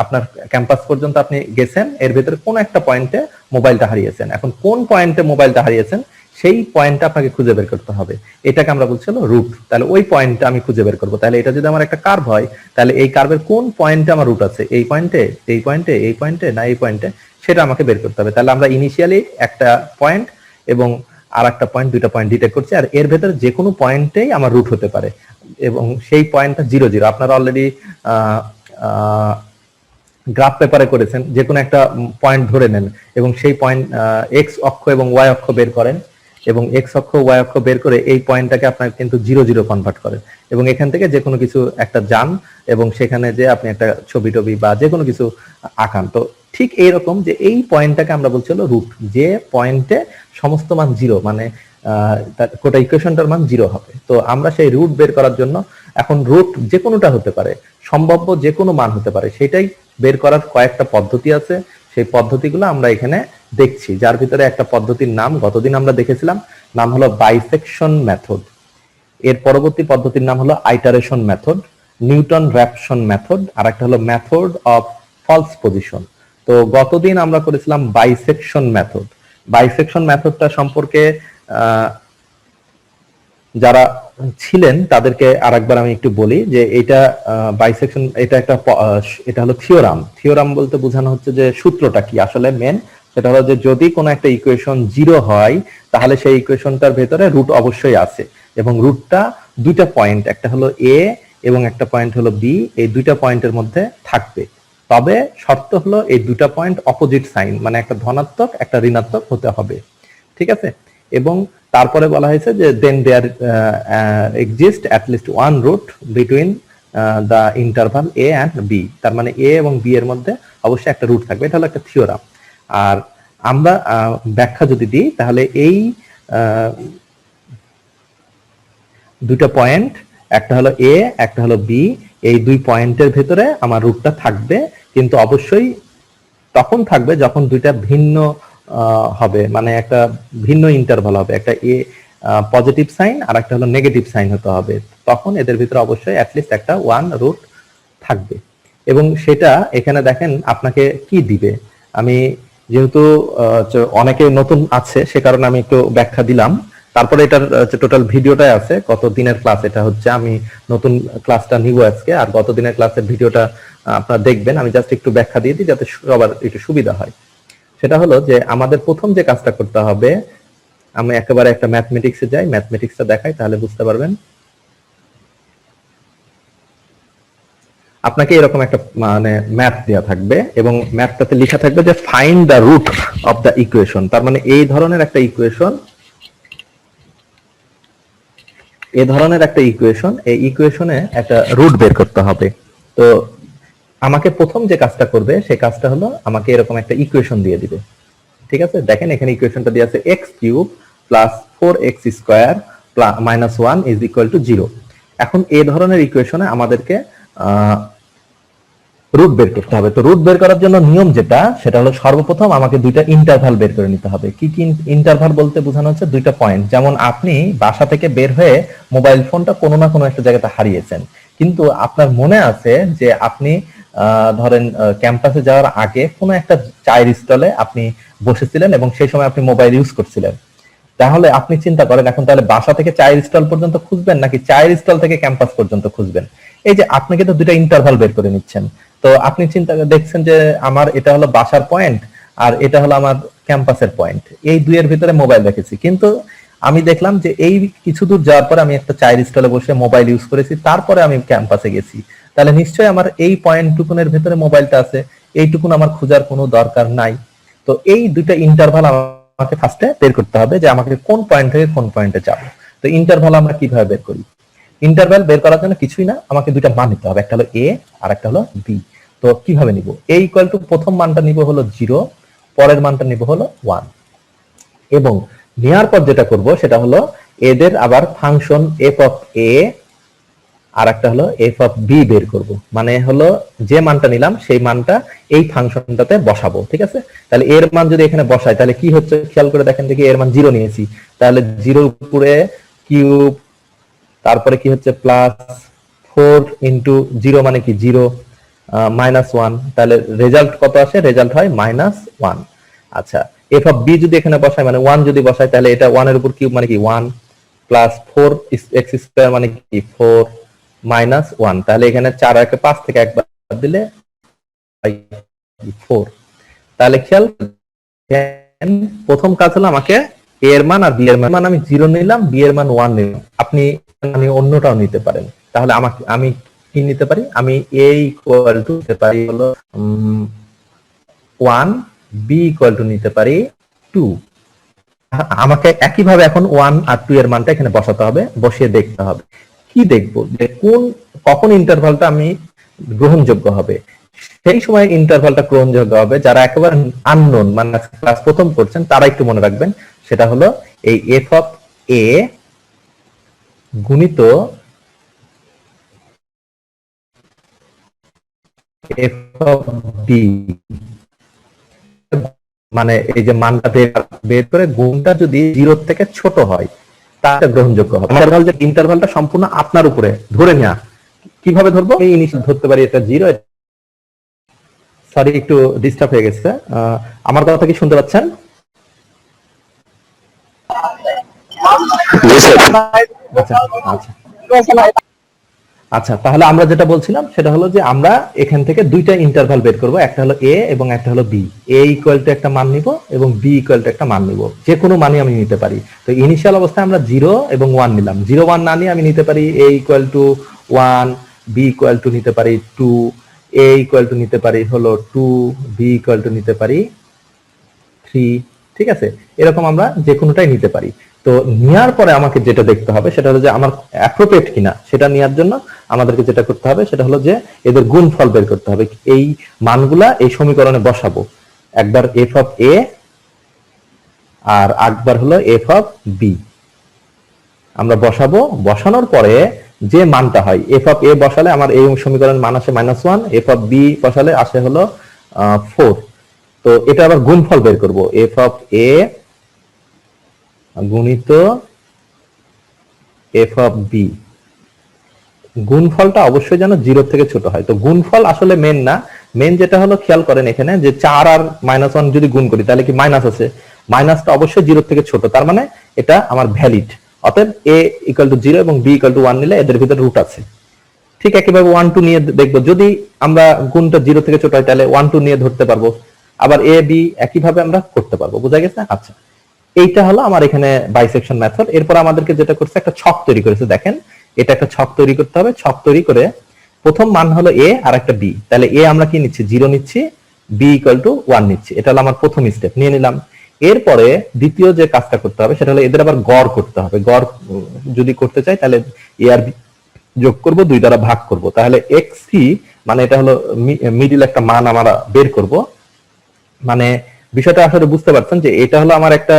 A: আপনার ক্যাম্পাস পর্যন্ত আপনি গেছেন, এর ভিতরে কোন একটা পয়েন্টে মোবাইলটা হারিয়েছেন। এখন কোন পয়েন্টে মোবাইলটা হারিয়েছেন সেই পয়েন্টটা আপনাকে খুঁজে বের করতে হবে, এটাকে আমরা বলছি হলো রুট। তাহলে ওই পয়েন্টটা আমি খুঁজে বের করবো। তাহলে এটা যদি আমার একটা কার্ভ হয় তাহলে এই কার্ভের কোন পয়েন্টে আমার রুট আছে, এই পয়েন্টে, এই পয়েন্টে, এই পয়েন্টে না এই পয়েন্টে, সেটা আমাকে বের করতে হবে। তাহলে আমরা ইনিশিয়ালি একটা পয়েন্ট এবং আর একটা পয়েন্ট, দুইটা পয়েন্ট ডিটেক্ট করছি, আর এর ভেতরে যে কোনো পয়েন্টেই আমার রুট হতে পারে এবং সেই পয়েন্টটা 0 0। আপনারা অলরেডি গ্রাফ পেপারে করেছেন, যে কোনো একটা পয়েন্ট ধরে নেন এবং সেই পয়েন্ট এক্স অক্ষ এবং ওয়াই অক্ষ বের করেন এবং এক্স অক্ষ ওয়াই অক্ষ বের করে এই পয়েন্টটাকে আপনার কিন্তু 0 0 কনভার্ট করেন এবং এখান থেকে যে কোনো কিছু একটা যান এবং সেখানে যে আপনি একটা ছবি টবি বা যে কোনো কিছু আঁকান। তো ঠিক এইরকম যে এই পয়েন্টটাকে আমরা বলছি হলো রুট, যে পয়েন্টে সমস্ত মান 0, মানে গোটা ইকুয়েশনটার মান 0 হবে। তো আমরা সেই রুট বের করার জন্য, এখন রুট যে কোনোটা হতে পারে, সম্ভাব্য যে কোনো মান হতে পারে, সেটাই বের করার কয়েকটা পদ্ধতি আছে। সেই পদ্ধতিগুলো আমরা এখানে দেখছি, যার ভিতরে একটা পদ্ধতির নাম গতদিন আমরা দেখেছিলাম, নাম হলো বাইসেকশন মেথড। এর পরবর্তী পদ্ধতির নাম হলো iteration method, Newton Raphson method, আর একটা হলো মেথড অফ ফলস পজিশন। তো গতদিন আমরা করেছিলাম বাইসেকশন মেথড। বাইসেকশন মেথডটা সম্পর্কে যারা ছিলেন তাদেরকে আরেকবার আমি একটু বলি যে এটা বাইসেকশন, এটা হলো থিওরাম। থিওরাম বলতে বোঝানো হচ্ছে যে সূত্রটা কি আসলে মেন, সেটা হলো যে যদি কোনো একটা ইকুয়েশন 0 হয় তাহলে সেই ইকুয়েশনটার ভেতরে রুট অবশ্যই আছে এবং রুটটা দুইটা পয়েন্ট, একটা হলো এ এবং একটা পয়েন্ট হলো বি, এই দুইটা পয়েন্টের মধ্যে থাকবে। তবে শর্ত হলো এই দুইটা পয়েন্ট অপোজিট সাইন, মানে একটা ধনাত্মক একটা ঋণাত্মক হতে হবে, ঠিক আছে। এবং তারপরে বলা হয়েছে যে then there exist at least one root between the interval A and B, তার মানে এ এবং বি এর মধ্যে অবশ্যই একটা রুট থাকবে। এটা হলো একটা থিওরাম। আর আমরা ব্যাখ্যা যদি দিই তাহলে এই দুইটা পয়েন্ট, একটা হলো এ একটা হলো বি, এই দুই পয়েন্টের ভেতরে আমার রুটটা থাকবে, কিন্তু অবশ্যই তখন থাকবে যখন দুইটা ভিন্ন হবে, মানে একটা ভিন্ন ইন্টারভাল হবে, একটা এ পজিটিভ সাইন আর একটা হলো নেগেটিভ সাইন হতে হবে, তখন এদের ভিতরে অবশ্যই অ্যাটলিস্ট একটা ওয়ান রুট থাকবে। এবং সেটা এখানে দেখেন আপনাকে কি দিবে। আমি যেহেতু অনেকে নতুন আছে সে কারণে আমি একটু ব্যাখ্যা দিলাম, তারপরে এটার টোটাল ভিডিওটাই আছে গত দিনের ক্লাস। এটা হচ্ছে আমি নতুন ক্লাসটা নিব আজকে, আর গত দিনের ক্লাসের ভিডিওটা আপনারা দেখবেন। আমি জাস্ট একটু ব্যাখ্যা দিয়ে দিই যাতে সবার একটু সুবিধা হয়। সেটা হলো যে আমাদের প্রথম যে কাজটা করতে হবে, আমি একেবারে একটা ম্যাথমেটিক্সে যাই, ম্যাথমেটিক্সটা দেখাই তাহলে বুঝতে পারবেন। আপনাকে এরকম একটা মানে ম্যাথ দেওয়া থাকবে এবং ম্যাথটাতে লেখা থাকবে যে find the root of the equation. তার মানে এই ধরনের একটা ইকুয়েশন, এই ধরনের একটা ইকুয়েশন, এই ইকুয়েশনে একটা রুট বের করতে হবে। তো আমাকে প্রথম যে কাজটা করবে সেই কাজটা হলো আমাকে এরকম একটা ইকুয়েশন দিয়ে দিবে, ঠিক আছে। দেখেন এখানে ইকুয়েশনটা দিয়ে আছে x³ plus 4x square minus 1 is equal to 0। এখন এই ধরনের ইকুয়েশনে আমাদেরকে রুট বের করতে হবে। তো রুট বের করার জন্য নিয়ম যেটা, সেটা হলো সর্বপ্রথম আমাকে দুইটা ইন্টারভাল বের করে নিতে হবে। কি কি ইন্টারভাল বলতে বোঝানো হচ্ছে দুইটা পয়েন্ট। যেমন আপনি বাসা থেকে বের হয়ে মোবাইল ফোনটা কোনো না কোনো একটা জায়গাতে হারিয়েছেন, কিন্তু আপনার মনে আছে যে আপনি ধরেন ক্যাম্পাসে যাওয়ার আগে কোনো একটা চায়ের স্টলে আপনি বসেছিলেন এবং সেই সময় আপনি মোবাইল ইউজ করছিলেন। তাহলে আপনি চিন্তা করেন এখন তাহলে বাসা থেকে চায়ের স্টল পর্যন্ত খুঁজবেন নাকি চায়ের স্টল থেকে ক্যাম্পাস পর্যন্ত খুঁজবেন? এই যে আপনি কিন্তু দুইটা ইন্টারভাল বের করে নিচ্ছেন। তো আপনি চিন্তা দেখছেন যে আমার এটা হলো বাসার পয়েন্ট আর এটা হলো আমার ক্যাম্পাসের পয়েন্ট, এই দুইয়ের ভিতরে মোবাইল রেখেছি। কিন্তু আমি দেখলাম যে এই কিছু দূর যাওয়ার পরে আমি একটা চায়ের স্টলে বসে মোবাইল ইউজ করেছি, তারপরে আমি ক্যাম্পাসে গেছি। তাহলে নিশ্চয়ই আমার এই পয়েন্টটুকুনের ভিতরে মোবাইলটা আছে, এইটুকুন আমার খোঁজার কোনো দরকার নাই। তো তো এই দুইটা ইন্টারভাল আমাকে ফার্স্টে বের করতে হবে যে আমাকে কোন পয়েন্ট থেকে কোন পয়েন্টে যাব। তো ইন্টারভাল আমরা কিভাবে বের করি? ইন্টারভাল বের করার জন্য কিছুই না, আমাকে দুইটা মান নিতে হবে, একটা হলো এ আর একটা হলো বি। তো কিভাবে নিব? এ ইকুয়াল টু প্রথম মানটা নিব হলো 0, পরের মানটা নিব হলো 1, এবং নেওয়ার পর যেটা করব সেটা হলো এদের আবার ফাংশন এফ অফ এ আর একটা হলো এফ অফ বি বের করব। মানে হলো যে মানটা নিলাম সেই মানটা এই ফাংশনটাতে বসাবো, ঠিক আছে? তাহলে এর মান যদি এখানে বসাই তাহলে কি হচ্ছে খেয়াল করে দেখেন দেখি, এর মান 0 নিয়েছি, তাহলে 0 উপরে কিউব, তারপরে কি হচ্ছে প্লাস 4 ইন্টু 0 মানে কি 0, -1, তাহলে রেজাল্ট কত আসে? রেজাল্ট হয় -1। আচ্ছা, এফ অফ বি যদি এখানে বসাই মানে 1 যদি বসাই তাহলে এটা 1 এর উপর কিউব মানে কি 1, প্লাস 4x² মানে কি 4, -1, তাহলে এখানে 4 আর 5 থেকে একবার দিলে 4। তাহলে খেয়াল করেন, প্রথম কাজ হলো আমাকে a এর মান আর b এর মান আমি 0 নিলাম, b এর মান 1 নিলাম। আপনি অন্যটাও নিতে পারেন। তাহলে আমি কি নিতে পারি? আমি a ইকুয়াল টু নিতে পারি হলো 1, b ইকুয়াল টু নিতে পারি 2। আমাকে একইভাবে এখন 1 আর 2 এর মানটা এখানে বসাতে হবে, বসিয়ে দেখতে হবে। কি দেখবো? যে কখন ইন্টারভালটা আমি গ্রহণযোগ্য হবে। সেই সময় ইন্টারভালটা গ্রহণযোগ্য হবে যারা একেবারে আননোন, মানে ক্লাস প্রথম করছেন, তারা একটু মনে রাখবেন। সেটা হলো এই এফ অফ এ গুণিত এফ অফ বি, মানে এই যে মানটা বের করে গুণটা যদি 0 থেকে ছোট হয় তাহলে গ্রহণযোগ্য হবে। ইন্টারভালটা সম্পূর্ণ আপনার উপরে ধরে নেওয়া। কিভাবে ধরবো? এই ইনিশিয়াল ধরতে পারি এটা 0। সরি, একটু ডিস্টার্ব হয়ে গেছে। আমার কথা কি শুনতে পাচ্ছেন? আচ্ছা, তাহলে আমরা যেটা বলছিলাম সেটা হলো যে আমরা এখান থেকে দুইটা ইন্টারভাল বের করব, একটা হলো এ এবং একটা হলো বি। এ ইকুয়াল টু একটা মান নিব এবং বি ইকুয়াল টু একটা মান নিব, যে কোনো মানই আমি নিতে পারি। তো ইনিশিয়াল অবস্থায় আমরা 0 এবং 1 নিলাম। 0, 1 না নিয়ে আমি নিতে পারি A equal to 1, B equal to নিতে পারি 2, এ ইকুয়াল টু নিতে পারি হলো 2, বি ইকুয়াল টু নিতে পারি 3, ঠিক আছে? এরকম আমরা যে কোনোটাই নিতে পারি। তো নেওয়ার পরে আমাকে যেটা দেখতে হবে সেটা হলো যে আমার অ্যাপ্রোপ্রিয়েট কিনা, সেটা নেওয়ার জন্য আমাদেরকে যেটা করতে হবে সেটা হলো যে এদের গুণফল বের করতে হবে। এই মানগুলা এই সমীকরণে বসাবো, একবার এফ অফ এ আর একবার হলো এফ অফ বি আমরা বসাবো। বসানোর পরে যে মানটা হয়, এফ অফ এ বসালে আমার এই সমীকরণের মান আসে -1, এফ অফ বি বসালে আসে হলো 4। তো এটা আবার গুণফল বের করব, এফ অফ এ গুণিত এফ অফ বি। গুণফলটা অবশ্যই যেন 0 থেকে ছোট হয়। তো গুণফল আসলে মেন না, মেন যেটা হলো খেয়াল করেন এখানে যে 4 আর -1 যদি গুণ করি তাহলে কি মাইনাস আছে, মাইনাসটা অবশ্যই 0 থেকে ছোট, তার মানে এটা আমার ভ্যালিড। অতএব a ইকুয়াল টু 0 এবং b ইকুয়াল টু 1 নিলে এদের ভিতরে রুট আছে। ঠিক একইভাবে 1, 2 নিয়ে দেখবো, যদি আমরা গুণটা 0 থেকে ছোট হয় তাহলে 1, 2 নিয়ে ধরতে পারবো। আবার a b একইভাবে আমরা করতে পারবো। বোঝা গেছে? আচ্ছা, এইটা হলো আমার এখানে বাইসেকশন মেথড। এরপর আমাদেরকে যেটা করছে একটা ছক তৈরি করেছে। দেখেন, এটা একটা ছক তৈরি করতে হবে। ছক তৈরি করে প্রথম মান হলো a আর একটা b। তাহলে a আমরা কি নিচ্ছি? 0 নিচ্ছি, b ইকুয়াল টু 1 নিচ্ছি। এটা হলো আমার প্রথম স্টেপ, নিয়ে নিলাম। এরপরে দ্বিতীয় যে কাজটা করতে হবে সেটা হলো এদের আবার গড় করতে হবে। গড় যদি করতে চাই তাহলে a আর b যোগ করব, 2 দ্বারা ভাগ করব। তাহলে xc মানে এটা হলো মিডিল একটা মান আমরা বের করব। মানে বিষয়টা আসলে বুঝতে পারছেন যে এটা হলো আমার একটা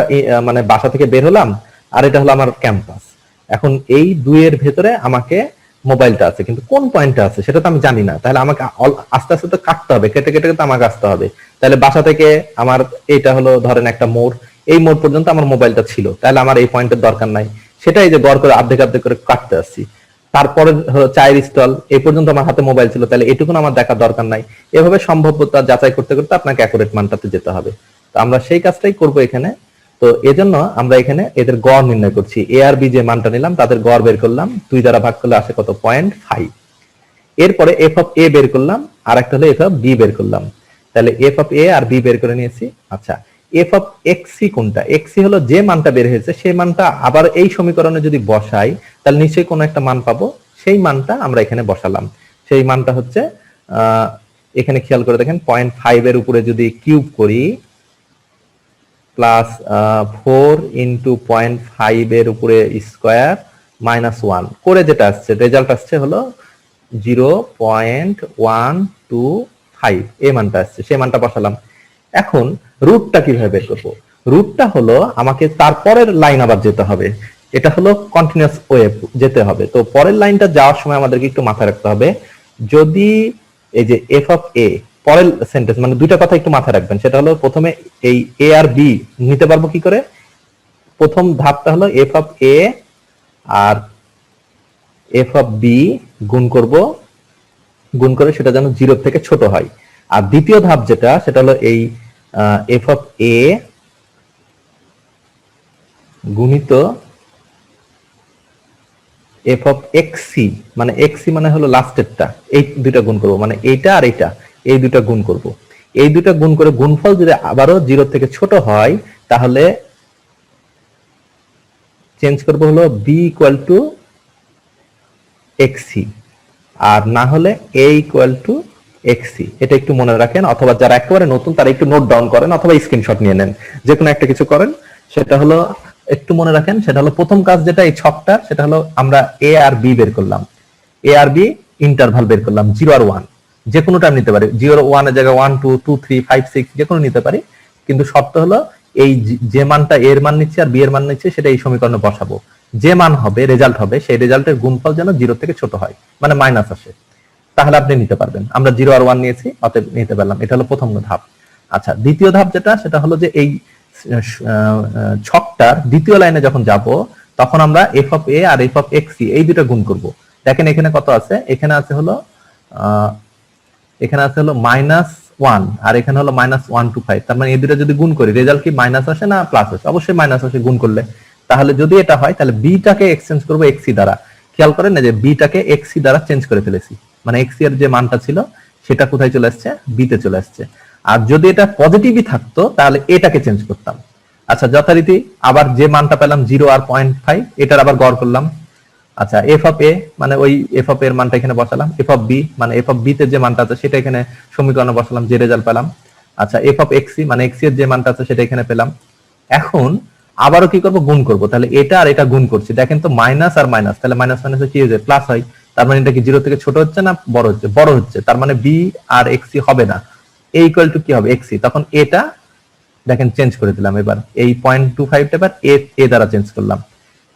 A: মানে বাসা থেকে বের হলাম আর এটা হলো আমার ক্যাম্পাস। এখন এই দুইয়ের ভেতরে আমাকে মোবাইলটা আছে, কিন্তু কোন পয়েন্টে আছে সেটা তো আমি জানি না। তাহলে আমাকে আস্তে আস্তে তো কাটতে হবে, কেটে কেটে তো আমাকে আসতে হবে। তাহলে বাসা থেকে আমার এটা হলো ধরেন একটা মোড়, এই মোড় পর্যন্ত আমার মোবাইলটা ছিল, তাহলে আমার এই পয়েন্টের দরকার নাই। সেটাই যে গড় করে অর্ধেক অর্ধেক করে কাটতে আসছি। তারপরে চায়ের স্টল, এই পর্যন্ত আমার হাতে মোবাইল ছিল, তাহলে এটুকুন আমার দেখার দরকার নাই। এভাবে সম্ভাব্যতা যাচাই করতে করতে আপনাকে অ্যাকুরেট মানটাতে যেতে হবে। তো আমরা সেই কাজটাই করব এখানে। তো এজন্য আমরা এখানে এদের গড় নির্ণয় করছি। এ আর বি যে মানটা নিলাম তাদের গড় বের করলাম, 2 দ্বারা ভাগ করলে আসে কত? 0.5। এরপরে এফ অফ এ বের করলাম, আর একটা হলো এফ অফ বি বের করলাম। তাহলে এফ অফ এ আর বি বের করে নিয়েছি। আচ্ছা, এফ অফ এক্সি কোনটা? এক্সি হলো যে মানটা বের হয়েছে সেই মানটা আবার এই সমীকরণে যদি বসাই তাহলে নিশ্চয়ই কোনো একটা মান পাবো। সেই মানটা আমরা এখানে বসালাম। সেই মানটা হচ্ছে এখানে খেয়াল করে দেখেন 0.5 এর উপরে যদি কিউব করি প্লাস 4 ইন্টু 0.5 এর উপরে স্কোয়ার -1 করে যেটা আসছে রেজাল্ট আসছে হলো 0.125 এই মানটা আসছে, সেই মানটা বসালাম। এখন রুটটা কিভাবে বের করব? রুটটা হলো আমাকে তারপরের লাইন আবার যেতে হবে, এটা হলো কন্টিনিউয়াস ওয়ে যেতে হবে। তো পরের লাইনটা যাওয়ার সময় আমাদেরকে একটু মাথায় রাখতে হবে, যদি এই যে এফ অফ এ পরের সেন্টেন্স মানে দুইটা কথা একটু মাথায় রাখবেন, সেটা হলো প্রথমে এই এ আর বি নিতে পারবো কি করে। প্রথম ধাপটা হলো এফ অফ এ আর এফ অফ বি গুণ করব, গুণ করে সেটা যেন 0 থেকে ছোট হয়। আর দ্বিতীয় ধাপ যেটা সেটা হলো এই এফ অফ এ গুণিত এফ অফ এক্সি, মানে এক্সি মানে হলো লাস্টেরটা, এই দুইটা গুণ করব, মানে এইটা আর এইটা, এই দুইটা গুণ করব। এই দুইটা গুণ করে গুণফল যদি আবারও 0 থেকে ছোট হয় তাহলে চেঞ্জ করব হলো বি ইকুয়াল টু এক্সি, আর না হলে এ ইকুয়াল টু এক্সি। এটা একটু মনে রাখেন, অথবা যারা একেবারে নতুন তারা একটু নোট ডাউন করেন অথবা স্ক্রিনশট নিয়ে নেন, যে কোনো একটা কিছু করেন। সেটা হলো একটু মনে রাখেন, সেটা হলো প্রথম কাজ যেটা এই ছকটা, সেটা হলো আমরা এ আর বি বের করলাম, এ আর বি ইন্টারভাল বের করলাম 0 আর 1, যে কোনো টাইম নিতে পারি, 0 1 এর জায়গায় 1 2 2 3 5 6 যে কোনো নিতে পারি, কিন্তু শর্ত হলো এই যে মানটা এর মান নিচ্ছে আর বি এর মান নিচ্ছে সেটা এই সমীকরণে বসাবো, যে মান হবে রেজাল্ট হবে সেই রেজাল্টের গুণফল যেন 0 থেকে ছোট হয়, মানে মাইনাস আসে, তাহলে আপনি নিতে পারবেন। আমরা 0 আর 1 নিয়েছি, অতএব নিতে পারলাম। এটা হলো প্রথম ধাপ। আচ্ছা, দ্বিতীয় ধাপ যেটা সেটা হলো যে এই ছকটার দ্বিতীয় লাইনে যখন যাব তখন আমরা এফ অফ এ আর এফ অফ এক্সি এই দুটো গুণ করব। দেখেন এখানে কত আছে, এখানে আছে হলো -1 আর এখানে হলো -125, তার মানে এই দুটো যদি গুণ করি রেজাল্ট কি মাইনাস আসে না প্লাস আসে? অবশ্যই মাইনাস আসে গুণ করলে। তাহলে যদি এটা হয় তাহলে বিটাকে এক্সচেঞ্জ করব এক্সি দ্বারা। খেয়াল করেন না যে বিটাকে এক্সি দ্বারা চেঞ্জ করে ফেলেছি, মানে এক্সি এর যে মানটা ছিল সেটা কোথায় চলে আসছে, বিতে চলে আসছে। আর যদি এটা পজিটিভই থাকতো তাহলে এটাকে চেঞ্জ করতাম। আচ্ছা, যথারীতি আবার যে মানটা পেলাম 0 আর 0.5 এটার আবার গড় করলাম। আচ্ছা, এফ অফ এ মানে ওই এফ অফ এর মানটা এখানে বসালাম, এফ অফ বি মানে এফ অফ বি তে যে মানটা আছে সেটা এখানে সমীকরণে বসালাম, যে রেজাল্ট পেলাম। আচ্ছা, এফ অফ এক্সি মানে এক্সি এর যে মানটা আছে সেটা এখানে পেলাম। এখন আবারও কি করব, গুণ করব। তাহলে এটা আর এটা গুণ করছি, দেখেন তো মাইনাস আর মাইনাস, তাহলে মাইনাস মাইনাসে কি হয়ে যায়, প্লাস হয়। তার মানে এটা কি 0 থেকে ছোট হচ্ছে না বড় হচ্ছে? বড় হচ্ছে। তার মানে বি আর এক্সি হবে না, এ ইকুয়াল টু কি হবে, এক্সি। তখন এটা দেখেন চেঞ্জ করে দিলাম, এবার এই 0.25 টা এবার এ দ্বারা চেঞ্জ করলাম।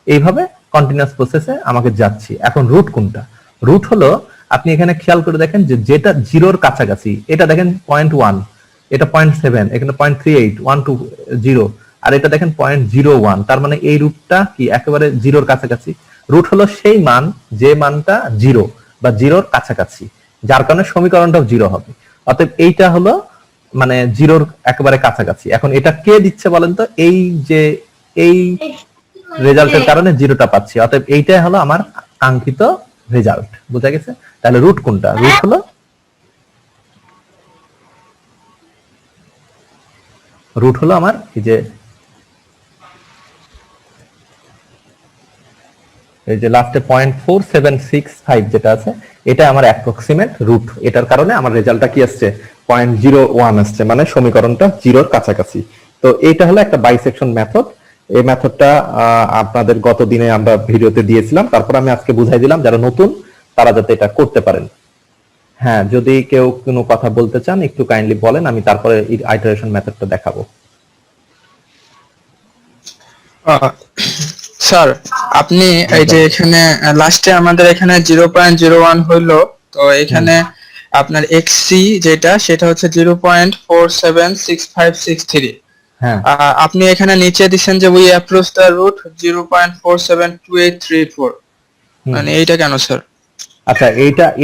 A: এইভাবে কন্টিনিউয়াস প্রসেসে আমাকে যাচ্ছি। এখন রুট কোনটা? রুট হলো আপনি এখানে খেয়াল করে দেখেন যে যেটা 0-র কাছাকাছি, এটা দেখেন 0.1, এটা 0.7, এখানে 0.38 1 2 0, আর এটা দেখেন 0.01, তার মানে এই রুটটা কি একেবারে 0-র কাছাকাছি। রুট হলো সেই মান যে মানটা 0 বা 0-র কাছাকাছি, যার কারণে সমীকরণটাও 0 হবে। অতএব এইটা হলো মানে 0-র একেবারে কাছাকাছি। এখন এটা কে দিচ্ছে বলেন তো? এই যে এই রেজাল্টের কারণে 0টা পাচ্ছি, অতএব এইটাই হলো আমার কাঙ্ক্ষিত রেজাল্ট। বুঝা গেছে? তাহলে রুট কোনটা? রুট হলো আমার এই যে লাস্টে 0.4765 যেটা আছে এটা আমার অ্যাপ্রক্সিমেট রুট। এটার কারণে আমার রেজাল্টটা কি আসছে, 0.01 আসছে, মানে সমীকরণটা 0-র কাছাকাছি। তো এইটা হলো একটা বাইসেকশন মেথড। এই মেথডটা আপনাদের গত দিনে আমরা ভিডিওতে দিয়েছিলাম, তারপর আমি আজকে বুঝাই দিলাম যারা নতুন তারা যাতে এটা করতে পারেন। হ্যাঁ, যদি কেউ কোনো কথা বলতে চান একটু কাইন্ডলি বলেন, আমি তারপরে আইটারেশন মেথডটা দেখাবো।
C: স্যার, আপনি এই যে এখানে লাস্টে আমাদের এখানে 0.01 হইলো, তো এখানে আপনার এক্সসি যেটা সেটা হচ্ছে 0.476563।
A: হ্যাঁ,
C: আপনি এখানে নিচে দিচ্ছেন যে উই অ্যাপ্রোচ দ্য রুট 0.472834, মানে এইটা কেন স্যার?
A: আচ্ছা,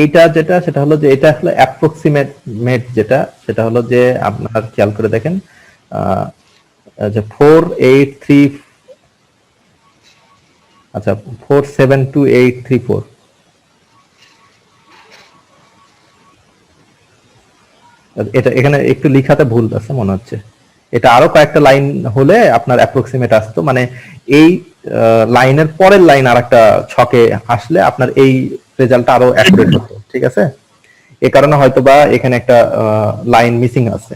A: এইটা যেটা সেটা হলো যে এটা হলো অ্যাপ্রক্সিমেট যেটা সেটা হলো যে আপনার খেয়াল করে দেখেন যে 483, আচ্ছা 472834, এটা এখানে একটু লিখাতে ভুল আছে মনে হচ্ছে। এটা আরো কয়েকটা লাইন হলে আপনার অ্যাপ্রক্সিমেট আসতো, মানে এই লাইনের পরের লাইন আর একটা ছকে আসলে আপনার এই রেজাল্টটা আরো অ্যাকুরেট হতো। ঠিক আছে, এই কারণে হয়তোবা এখানে একটা লাইন মিসিং আছে।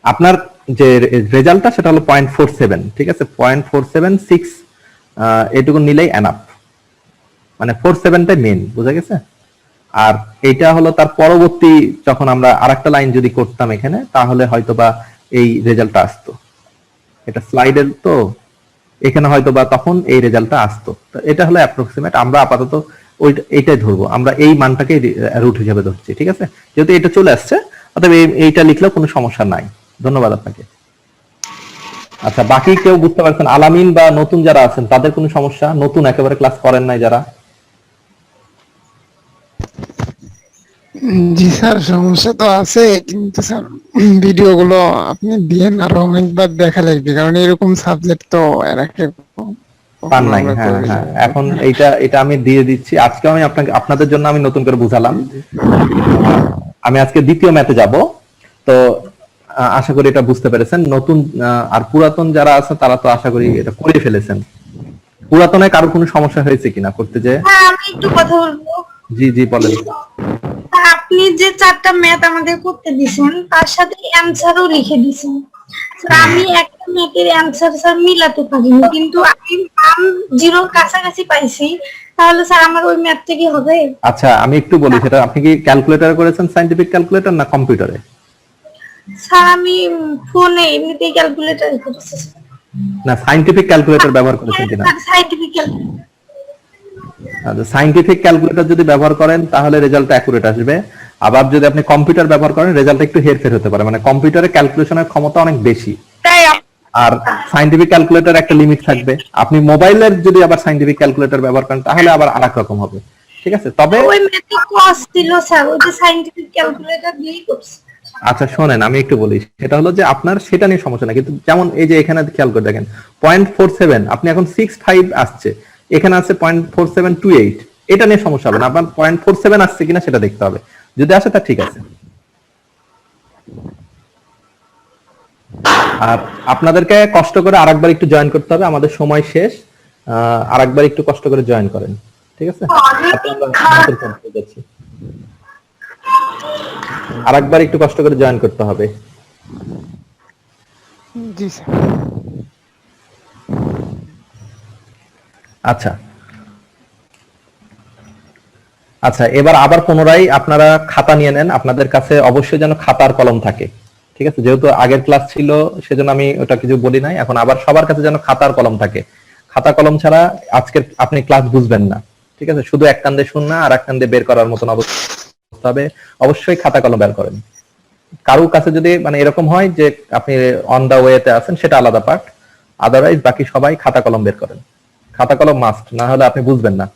A: আপনার যে রেজাল্টটা সেটা হলো 0.47, ঠিক আছে, 0.476 এটুকু নিলেই এনাফ, মানে 47টাই মেন, বুঝা গেছে। আর এইটা হলো তার পরবর্তী, যখন আমরা আরেকটা লাইন যদি করতাম এখানে, তাহলে হয়তোবা এই রেজাল্টটা আসতো। এটা স্লাইডের তো, এখানে হয়তোবা তখন এই রেজাল্টটা আসতো। তো এটা হলো অ্যাপ্রক্সিমেট, আমরা আপাতত এইটাই ধরবো, আমরা এই মানটাকে রুট হিসেবে ধরছি, ঠিক আছে। যেহেতু এটা চলে আসছে, অতএব এইটা লিখলেও কোনো সমস্যা নাই। ধন্যবাদ আপনাকে। আচ্ছা, বাকি কেউ বুঝতে পারছেন? আলামিন বা নতুন যারা আছেন তাদের কোনো সমস্যা? নতুন একেবারে ক্লাস করেন নাই যারা?
E: জি স্যার, সমস্যা তো আছে, কিন্তু স্যার ভিডিওগুলো আপনি দিয়েন, আরো অনেকবার দেখা লাগবে, কারণ এরকম সাবজেক্ট তো এর আগে
A: পান
E: কখনো
A: নাই?
E: আমরা
A: হ্যাঁ
E: করি
A: হ্যাঁ,
E: নাই।
A: এখন এটা আমি দিয়ে দিচ্ছি। আজকে আমি আপনাদের জন্য আমি নতুন করে বুঝালাম। আমি আজকে দ্বিতীয় ম্যাথে যাব। তো আশা করি এটা বুঝতে পেরেছেন। নতুন আর পুরাতন যারা আছে তারা তো আশা করি এটা করে ফেলেছেন। পুরাতনে কারো কোনো সমস্যা হয়েছে কিনা করতে যে?
B: হ্যাঁ, আমি একটু কথা বলবো।
A: জি জি, বলেন।
B: স্যার, আপনি যে 4টা ম্যাথ আমাদের করতে দিয়েছেন তার সাথে অ্যানসারও লিখে দিয়েছেন। স্যার, আমি একটা ম্যাথের অ্যানসার স্যার মিলাতে পারিনি, কিন্তু আমি মান 0 কাছাকাছি পাইছি। তাহলে স্যার আমার ওই ম্যাথটা কি হবে?
A: আচ্ছা, আমি একটু বলি, সেটা আপনি কি ক্যালকুলেটরে করেছেন, সায়েন্টিফিক ক্যালকুলেটর না কম্পিউটারে?
B: স্যার, আমি ফোনে এমনিতেই ক্যালকুলেটর করেছি।
A: না, সায়েন্টিফিক ক্যালকুলেটর ব্যবহার করেছেন কিনা?
B: Scientific calculator.
A: আচ্ছা, সায়েন্টিফিক ক্যালকুলেটর যদি ব্যবহার করেন তাহলে রেজাল্টটা অ্যাকুরেট আসবে। আবার যদি আপনি কম্পিউটার ব্যবহার করেন রেজাল্টটা একটু হেরফের হতে পারে, মানে কম্পিউটারে ক্যালকুলেশনের ক্ষমতা অনেক বেশি,
B: তাই
A: আর সায়েন্টিফিক ক্যালকুলেটর একটা লিমিট থাকবে। আপনি মোবাইলের যদি আবার সায়েন্টিফিক ক্যালকুলেটর ব্যবহার করেন তাহলে আবার আরেক রকম হবে, ঠিক আছে। তবে
B: ওই ম্যাথে কস ছিল স্যার, ওই যে সাইন্টিফিক ক্যালকুলেটর দিয়েই করছি।
A: আচ্ছা শোনেন, আমি একটু বলি, সেটা হলো যে আপনার সেটা নিয়ে সমস্যা না, কিন্তু যেমন এই যে এখানে খেয়াল করে দেখেন 0.47, আপনি এখন 65 আসছে, এখানে আছে 0.4728, এটা নিয়ে সমস্যা হবে না। আপনার 0.47 আসছে কিনা সেটা দেখতে হবে, যদি আসে তা ঠিক আছে। আর আপনাদেরকে কষ্ট করে আরেকবার একটু জয়েন করতে হবে, আমাদের সময় শেষ। আরেকবার একটু কষ্ট করে জয়েন করেন, ঠিক আছে। আরেকবার একটু কষ্ট করে জয়েন করতে হবে।
E: জি স্যার।
A: আচ্ছা আচ্ছা, এবার আবার পুনরায় আপনারা খাতা নিয়ে নেন। আপনাদের কাছে অবশ্যই যেন খাতার কলম থাকে, ঠিক আছে। যেহেতু আগের ক্লাস ছিল সেজন্য আমি ওটা কিছু বলি নাই। এখন আবার সবার কাছে যেন খাতার কলম থাকে। খাতা কলম ছাড়া আজকের আপনি ক্লাস বুঝবেন না, ঠিক আছে। শুধু এক কান দিয়ে শুননা আর এক কান দিয়ে বের করার মতন অবস্থা হবে। অবশ্যই খাতা কলম বের করেন। কারো কাছে যদি মানে এরকম হয় যে আপনি অন দা ওয়েতে আছেন, সেটা আলাদা পার্ট। আদারওয়াইজ বাকি সবাই খাতা কলম বের করেন। খাতা কলম মাস্ট, না হলে আপনি বুঝবেন না।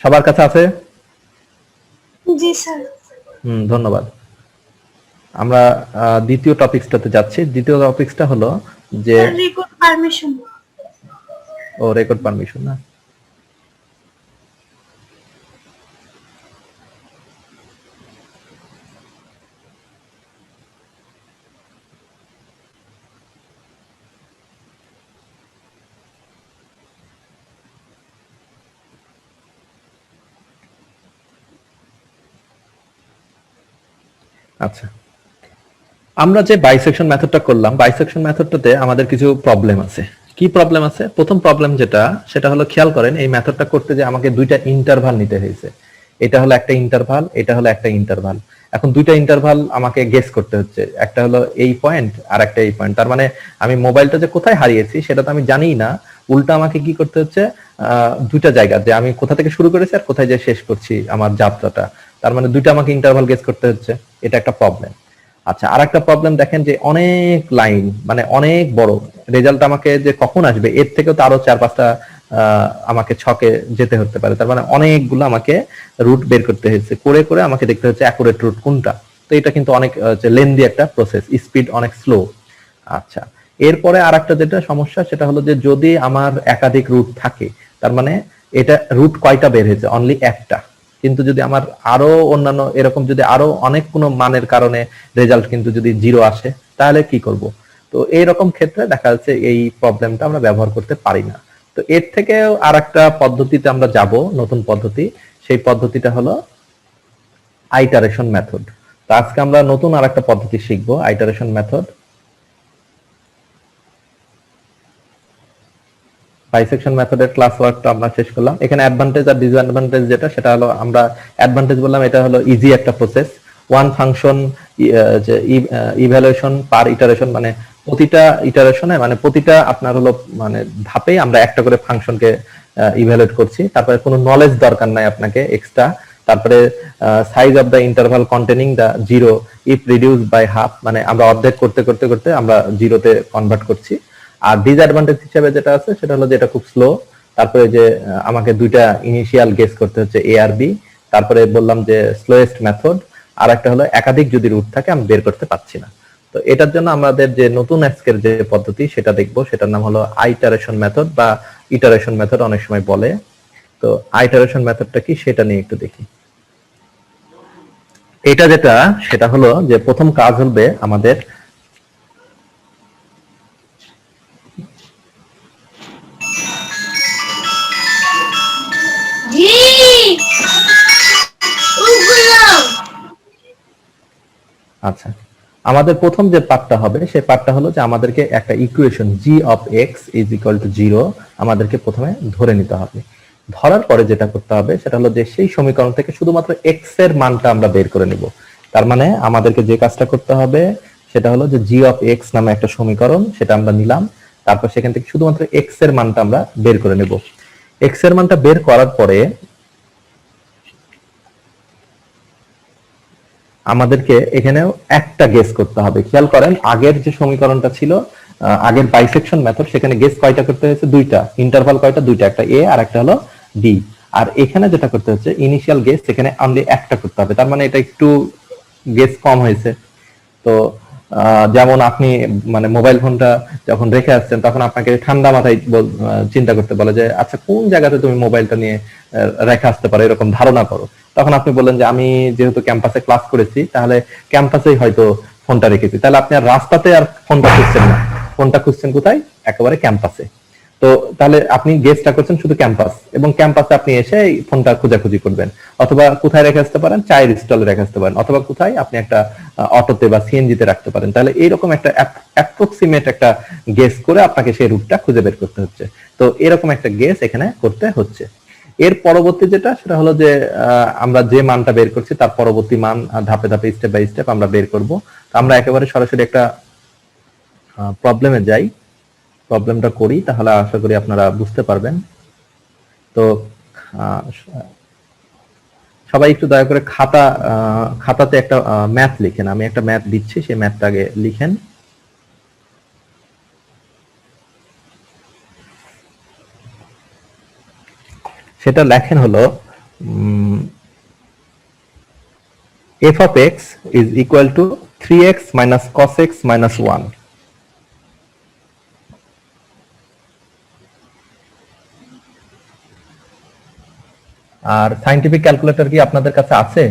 A: সবার কাছে আছে?
B: জি স্যার।
A: ধন্যবাদ। আমরা দ্বিতীয় টপিকসটাতে যাচ্ছি। দ্বিতীয় টপিকসটা হলো যে
B: রেকর্ড পারমিশন।
A: রেকর্ড পারমিশন না। আচ্ছা, আমরা যে বাইসেকশন মেথডটা করলাম, বাইসেকশন মেথডটাতে আমাদের কিছু প্রবলেম আছে। কি প্রবলেম আছে? প্রথম প্রবলেম যেটা, সেটা হলো খেয়াল করেন, এই মেথডটা করতে যে আমাকে দুইটা ইন্টারভাল নিতে হয়েছে। এটা হলো একটা ইন্টারভাল, এটা হলো একটা ইন্টারভাল। এখন দুইটা ইন্টারভাল আমাকে গেস করতে হচ্ছে, একটা হলো এই পয়েন্ট আর একটা এই পয়েন্ট। তার মানে আমি মোবাইলটা যে কোথায় হারিয়েছি সেটা তো আমি জানিই না, উল্টা আমাকে কি করতে হচ্ছে, দুইটা জায়গা যে আমি কোথা থেকে শুরু করেছি আর কোথায় যে শেষ করছি আমার যাত্রাটা, তার মানে দুইটা আমাকে ইন্টারভাল গেস করতে হচ্ছে। এটা একটা প্রবলেম। আচ্ছা, আর একটা প্রবলেম দেখেন যে অনেক লাইন, মানে অনেক বড় রেজাল্ট আমাকে যে কখন আসবে এর থেকেও তো আরো 4-5টা আমাকে ছকে যেতে হতে পারে। তার মানে অনেকগুলো আমাকে রুট বের করতে হয়েছে, করে করে আমাকে দেখতে হচ্ছে অ্যাকুরেট রুট কোনটা। তো এটা কিন্তু অনেক লেন্দি একটা প্রসেস, স্পিড অনেক স্লো। আচ্ছা, এরপরে আর একটা যেটা সমস্যা সেটা হলো যে যদি আমার একাধিক রুট থাকে, তার মানে এটা রুট কয়টা বের হয়েছে? অনলি একটা। কিন্তু যদি আমার আরো অন্যান্য এরকম যদি আরো অনেক কোনো মানের কারণে রেজাল্ট কিন্তু যদি 0 আসে, তাহলে কি করব? তো এইরকম ক্ষেত্রে দেখা যাচ্ছে এই প্রবলেমটা আমরা ব্যবহার করতে পারি না। তো এর থেকে আর একটা পদ্ধতিতে আমরা যাব, নতুন পদ্ধতি। সেই পদ্ধতিটা হলো আইটারেশন মেথড। তো আজকে আমরা নতুন আরেকটা পদ্ধতি শিখবো, আইটারেশন মেথড। বাইসেকশন মেথডের ক্লাস ওয়ার্কটা আমরা শেষ করলাম। এখানে অ্যাডভান্টেজ আর ডিসঅ্যাডভান্টেজ যেটা, সেটা হলো আমরা অ্যাডভান্টেজ বললাম এটা হলো ইজি একটা প্রসেস, ওয়ান ফাংশন যে ইভ্যালুয়েশন পার ইটারেশন, মানে প্রতিটা ইটারেশনে মানে প্রতিটা আপনার হলো মানে ধাপেই আমরা একটা করে ফাংশনকে ইভ্যালুয়েট করছি। তারপরে কোনো নলেজ দরকার নাই আপনাকে এক্সট্রা। তারপরে size of the interval containing the zero if reduce by half, মানে আমরা অর্ধেক করতে করতে করতে আমরা জিরোতে কনভার্ট করছি। আর ডিসঅ্যাডভান্টেজ হিসেবে যেটা আছে সেটা হলো যে এটা খুব স্লো। তারপরে যে আমাকে দুইটা ইনিশিয়াল গেস করতে হচ্ছে, এ আর বি। তারপরে বললাম যে স্লোয়েস্ট মেথড। আর একটা হলো একাধিক যদি রুট থাকে আমি বের করতে পারছি না। তো এটার জন্য আমাদের যে নতুন আজকের যে পদ্ধতি সেটা দেখবো, সেটার নাম হলো আইটারেশন মেথড বা ইটারেশন মেথড অনেক সময় বলে। তো আইটারেশন মেথডটা কি সেটা নিয়ে একটু দেখি। এটা যেটা সেটা হলো যে প্রথম কাজ হবে আমাদের আচ্ছা, আমাদের প্রথম যে পার্টটা হবে সেই পার্টটা হলো যে আমাদেরকে একটা equation g of x is equal to 0 আমাদেরকে প্রথমে ধরে নিতে হবে। ধরার পরে যেটা করতে হবে সেটা হলো যে সেই সমীকরণ থেকে শুধুমাত্র x এর মানটা আমরা বের করে নিব। তার মানে আমাদেরকে যে কাজটা করতে হবে সেটা হলো যে g অফ x নামে একটা সমীকরণ, সেটা আমরা নিলাম। তারপর সেখান থেকে শুধুমাত্র x এর মানটা আমরা বের করে নেব। x এর মানটা বের করার পরে আমাদেরকে এখানেও একটা গেস করতে হবে। খেয়াল করেন আগের যে সমীকরণটা ছিল, আগের বাইসেকশন মেথড, সেখানে গেস কয়টা করতে হয়েছে? দুইটা। ইন্টারভাল কয়টা? দুইটা, একটা এ আর একটা হলো বি। আর এখানে যেটা করতে হচ্ছে ইনিশিয়াল গেস, সেখানে অনলি একটা করতে হবে। তার মানে এটা একটু গেস কম হয়েছে। তো যেমন আপনি মানে মোবাইল ফোনটা যখন রেখে আসছেন তখন আপনাকে ঠান্ডা মাথায় চিন্তা করতে বলে যে আচ্ছা কোন জায়গাতে তুমি মোবাইলটা নিয়ে রেখে আসতে পারো, এরকম ধারণা করো। তখন আপনি বললেন যে আমি যেহেতু ক্যাম্পাসে ক্লাস করেছি তাহলে ক্যাম্পাসেই হয়তো ফোনটা রেখেছি। তাহলে আপনি আর রাস্তাতে আর ফোনটা খুঁজছেন না, ফোনটা খুঁজছেন কোথায়? একেবারে ক্যাম্পাসে। তো তাহলে আপনি গেসটা করছেন শুধু ক্যাম্পাস, এবং ক্যাম্পাসে আপনি এসে এই ফোনটা খোঁজাখুঁজি করবেন। অথবা কোথায় রেখে আসতে পারেন? চায়ের স্টলে রেখে আসতে পারেন, অথবা কোথায় আপনি একটা অটোতে বা সিএনজিতে রাখতে পারেন। তাহলে এইরকম একটা অ্যাপ্রক্সিমেট একটা গেস করে আপনাকে সেই রুটটা খুঁজে বের করতে হচ্ছে। তো এরকম একটা গেস এখানে করতে হচ্ছে। এর পরবর্তী যেটা সেটা হলো যে আমরা যে মানটা বের করছি তার পরবর্তী মান ধাপে ধাপে স্টেপ বাই স্টেপ আমরা বের করব। আমরা একেবারে সরাসরি একটা প্রবলেমে যাই, প্রবলেমটা করি, তাহলে আশা করি আপনারা বুঝতে পারবেন। তো সবাই একটু দয়া করে খাতাতে একটা ম্যাথ লিখেন। আমি একটা ম্যাথ দিচ্ছি, সেই ম্যাথটা আগে লিখেন। সেটা লেখেন হলো f of x is equal to 3x minus cos x minus 1. R scientific calculator কি আপনাদের কাছে আছে?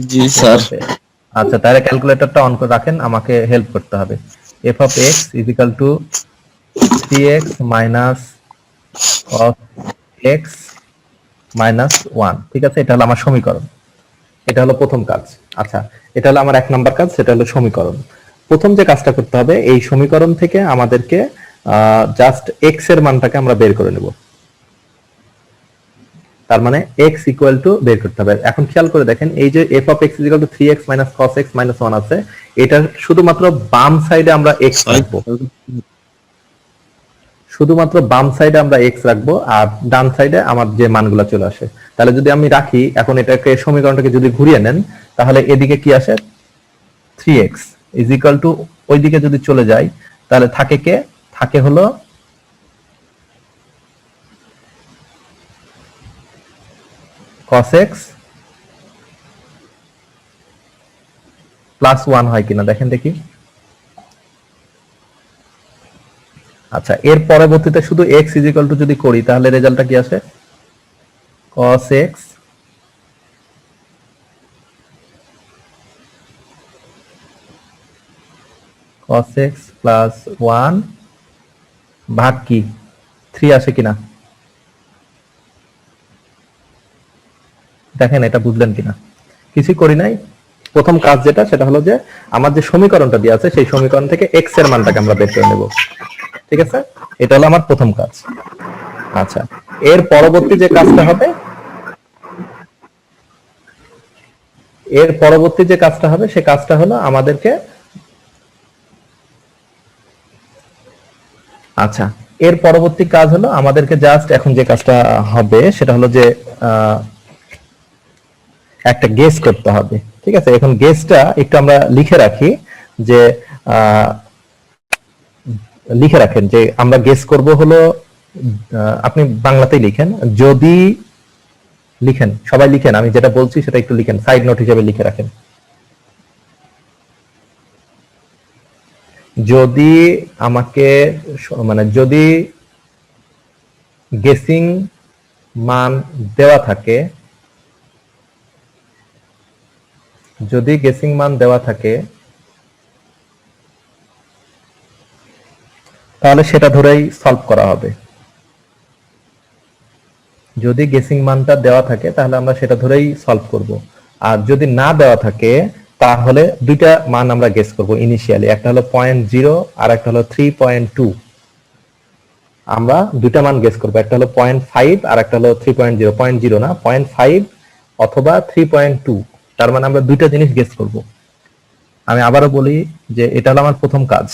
C: জি স্যার।
A: আচ্ছা, তাহলে ক্যালকুলেটরটা অন করে রাখেন, আমাকে হেল্প করতে হবে। f of x is equal to 3x minus cos x minus 1, ঠিক আছে? এটা হলো আমার সমীকরণ, এটা হলো প্রথম কাজ। আচ্ছা, এটা হলো আমার 1 নাম্বার কাজ, সেটা হলো সমীকরণ। প্রথম যে কাজটা করতে হবে, এই সমীকরণ থেকে আমাদেরকে জাস্ট x এর মানটাকে আমরা বের করে নেব। তার মানে x ইকুয়াল টু বের করতে হবে। এখন খেয়াল করে দেখেন, এই যে f of x is equal to 3x minus cos x minus 1 আছে, এটা শুধুমাত্র বাম সাইডে আমরা x রাখবো, শুধুমাত্র বাম সাইডে আমরা x রাখবো, আর ডান সাইডে আমার যে মানগুলো চলে আসে। তাহলে যদি আমি রাখি, এখন এটাকে সমীকরণটাকে যদি ঘুরিয়ে নেন, তাহলে এদিকে কি আসে? 3x is equal to, ওইদিকে যদি চলে যায় তাহলে থাকে কে? থাকে হলো cos x প্লাস 1 হয় কিনা দেখেন দেখি। আচ্ছা, এর পরবর্তীতে শুধু x is equal to যদি করি তাহলে রেজাল্টটা কি আসে? cos x প্লাস 1 ভাগ কি 3 আসে কিনা? দেখেন এটা বুঝলেন কিনা। কিছুই করি নাই। প্রথম কাজ যেটা সেটা হলো যে আমার যে সমীকরণটা দেওয়া আছে সেই সমীকরণ থেকে x এর মানটাকে আমরা বের করে নেব। ঠিক আছে, এটা হলো আমার প্রথম কাজ। আচ্ছা, এর পরবর্তী যে কাজটা হবে, সে কাজটা হলো আমাদেরকে, আচ্ছা এর পরবর্তী কাজ হলো আমাদেরকে জাস্ট এখন যে কাজটা হবে সেটা হলো যে একটা গেস করতে হবে। ঠিক আছে, এখন গেসটা একটু আমরা লিখে রাখি যে লিখে রাখেন যে আমরা গেস করব হলো, আপনি বাংলাতেই লিখেন, যদি লিখেন, সবাই লিখেন, আমি যেটা বলছি সেটা একটু লিখেন, সাইড নোট হিসেবে লিখে রাখেন। যদি আমাকে মানে যদি গেসিং মান দেওয়া থাকে, তাহলে সেটা ধরেই সলভ করা হবে। যদি গেসিং মানটা দেওয়া থাকে তাহলে আমরা সেটা ধরেই সলভ করব। আর যদি না দেওয়া থাকে তাহলে দুইটা মান আমরা গেস করব ইনিশিয়ালি, একটা হলো 0.0 আর একটা হলো 3.2। আমরা দুইটা মান গেস করব, একটা হলো 0.5 আর একটা হলো 3.0। 0.0 না, 0.5 অথবা 3.2, তার মানে আমরা দুইটা জিনিস গেস করব। আমি আবারও বলি যে এটা হলো আমার প্রথম কাজ,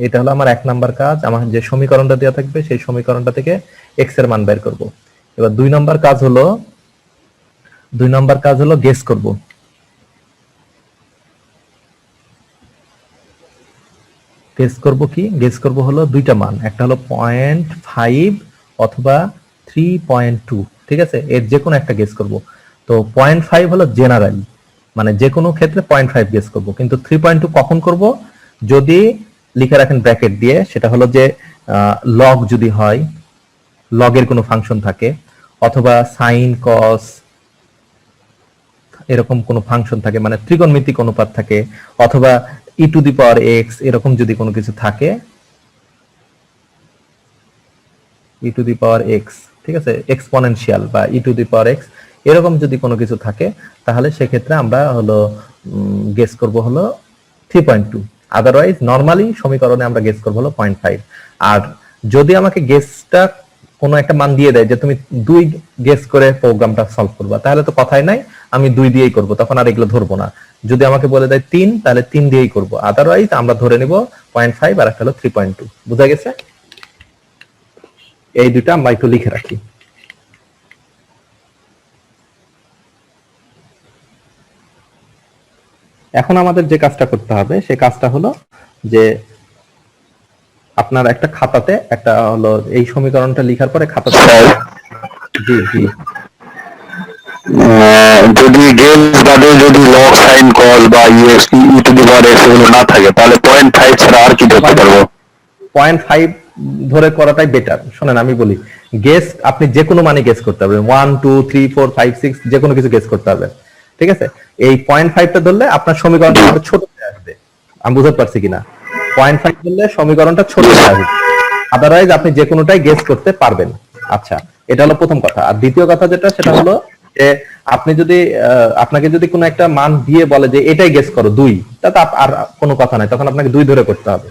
A: এটা হলো আমার 1 নাম্বার কাজ। আমার যে সমীকরণটা দেওয়া থাকবে সেই সমীকরণটা থেকে x এর মান বের করব। এবার 2 নাম্বার কাজ হলো গেস করব। গেস করব হলো দুইটা মান, একটা হলো 0.5 অথবা 3.2। ঠিক আছে, এর যে কোনো একটা গেস করব। তো 0.5 হলো জেনারেল, মানে যে কোনো ক্ষেত্রে 0.5 গেস করব, কিন্তু 3.2 কখন করব? যদি লিখে রাখেন ব্র্যাকেট দিয়ে, সেটা হলো যে লগ যদি হয়, লগের কোনো ফাংশন থাকে, অথবা সাইন কস এরকম কোনো ফাংশন থাকে, মানে ত্রিকোণমিতিক অনুপাত থাকে, অথবা e⁻x এরকম যদি কোনো কিছু থাকে, e⁻x, ঠিক আছে, এক্সপোনেনশিয়াল বা e⁻x এরকম যদি কোনো কিছু থাকে, তাহলে সেক্ষেত্রে আমরা হলো গেস করব হলো 3.2। আদারওয়াইজ নরমালি সমীকরণে আমরা গেস করব হলো 0.5। আর যদি আমাকে গেসটা কোনো একটা মান দিয়ে দেয় যে তুমি 2 গেস করে প্রোগ্রামটা সলভ করবা, তাহলে তো কথাই নাই, আমি 2 দিয়েই করব, তখন আর এগুলো ধরবো না। যদি আমাকে বলে দেয় 3, তাহলে 3 দিয়েই করব। আদারওয়াইজ আমরা ধরে নিব 0.5 আর একটা হলো 3.2। বুঝা গেছে? এই দুটো আমরা একটু লিখে রাখি। এখন আমাদের যে কাজটা করতে হবে সেই কাজটা হলো যে আপনার একটা খাতাতে একটা হলো এই সমীকরণটা লেখার পরে খাতাতে, জি জি,
F: যদি গেস বাদে যদি লগ সাইন কস বা e⁻x এগুলো না থাকে তাহলে 0.5 ছাড়া আর কি ধরতে পারবো?
A: 0.5 ধরে করাটাই বেটার। শোনেন আমি বলি, গেস আপনি যে কোনো মানে গেস করতে পারবেন, 1 2 3 4 5 6 যে কোনো কিছু গেস করতে পারবেন। ঠিক আছে, এই 0.5টা ধরলে আপনার সমীকরণটা একটু ছোট হয়ে আসবে। আমি বুঝতে পারছি কিনা? 0.5 ধরলে সমীকরণটা ছোট হয়ে আসবে, আদারওয়াইজ আপনি যে কোনোটাই গেস করতে পারবেন। আচ্ছা, এটা হলো প্রথম কথা। আর দ্বিতীয় কথা যেটা, সেটা হলো যে আপনি যদি আপনাকে যদি কোনো একটা মান দিয়ে বলে যে এটাই গেস করো 2, তাতে আর কোনো কথা নাই, তখন আপনাকে 2 ধরে করতে হবে।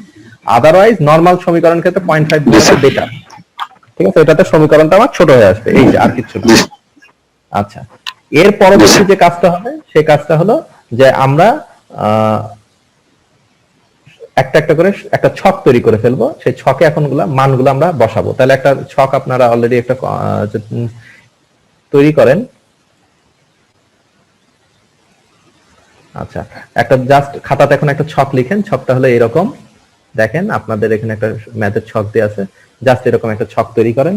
A: আদারওয়াইজ নরমাল সমীকরণ ক্ষেত্রে 0.5 ধরে বেটার। ঠিক আছে, এটাতে সমীকরণটা আমার ছোট হয়ে আসবে, এই যে, আর কিছু না। আচ্ছা, এর পরবর্তী যে কাজটা হবে সেই কাজটা হলো যে আমরা একটা একটা করে একটা ছক তৈরি করে ফেলবো। সেই ছকে এখন মানগুলো আমরা বসাবো। তাহলে একটা ছক আপনারা অলরেডি একটা তৈরি করেন। আচ্ছা, একটা জাস্ট খাতাতে এখন একটা ছক লিখেন। ছকটা হলো এরকম, দেখেন আপনাদের এখানে একটা ম্যাথের ছক দেওয়া আছে, জাস্ট এরকম একটা ছক তৈরি করেন।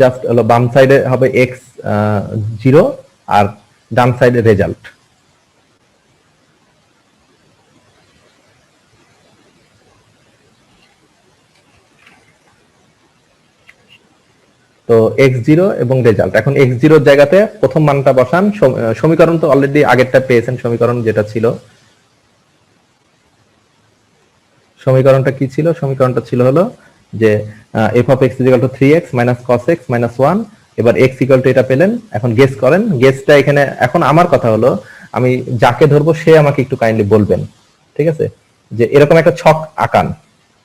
A: জাস্ট হলো বাম সাইডে হবে x0 আর ডান সাইডে রেজাল্ট। তো x0 এবং রেজাল্ট। এখন x0 এর জায়গাতে প্রথম মানটা বসান। সমীকরণ তো অলরেডি আগেরটা পেয়েছেন, সমীকরণ যেটা ছিল, সমীকরণটা কি ছিল? সমীকরণটা ছিল হলো যে f of x = 3x - cos x - 1 এবার x ইকুয়াল টু এটা পেলেন, এখন গেস করেন। গেসটা এখানে এখন আমার কথা হলো, আমি যাকে ধরবো সে আমাকে একটু কাইন্ডলি বলবেন, ঠিক আছে, যে এরকম একটা ছক আঁকান,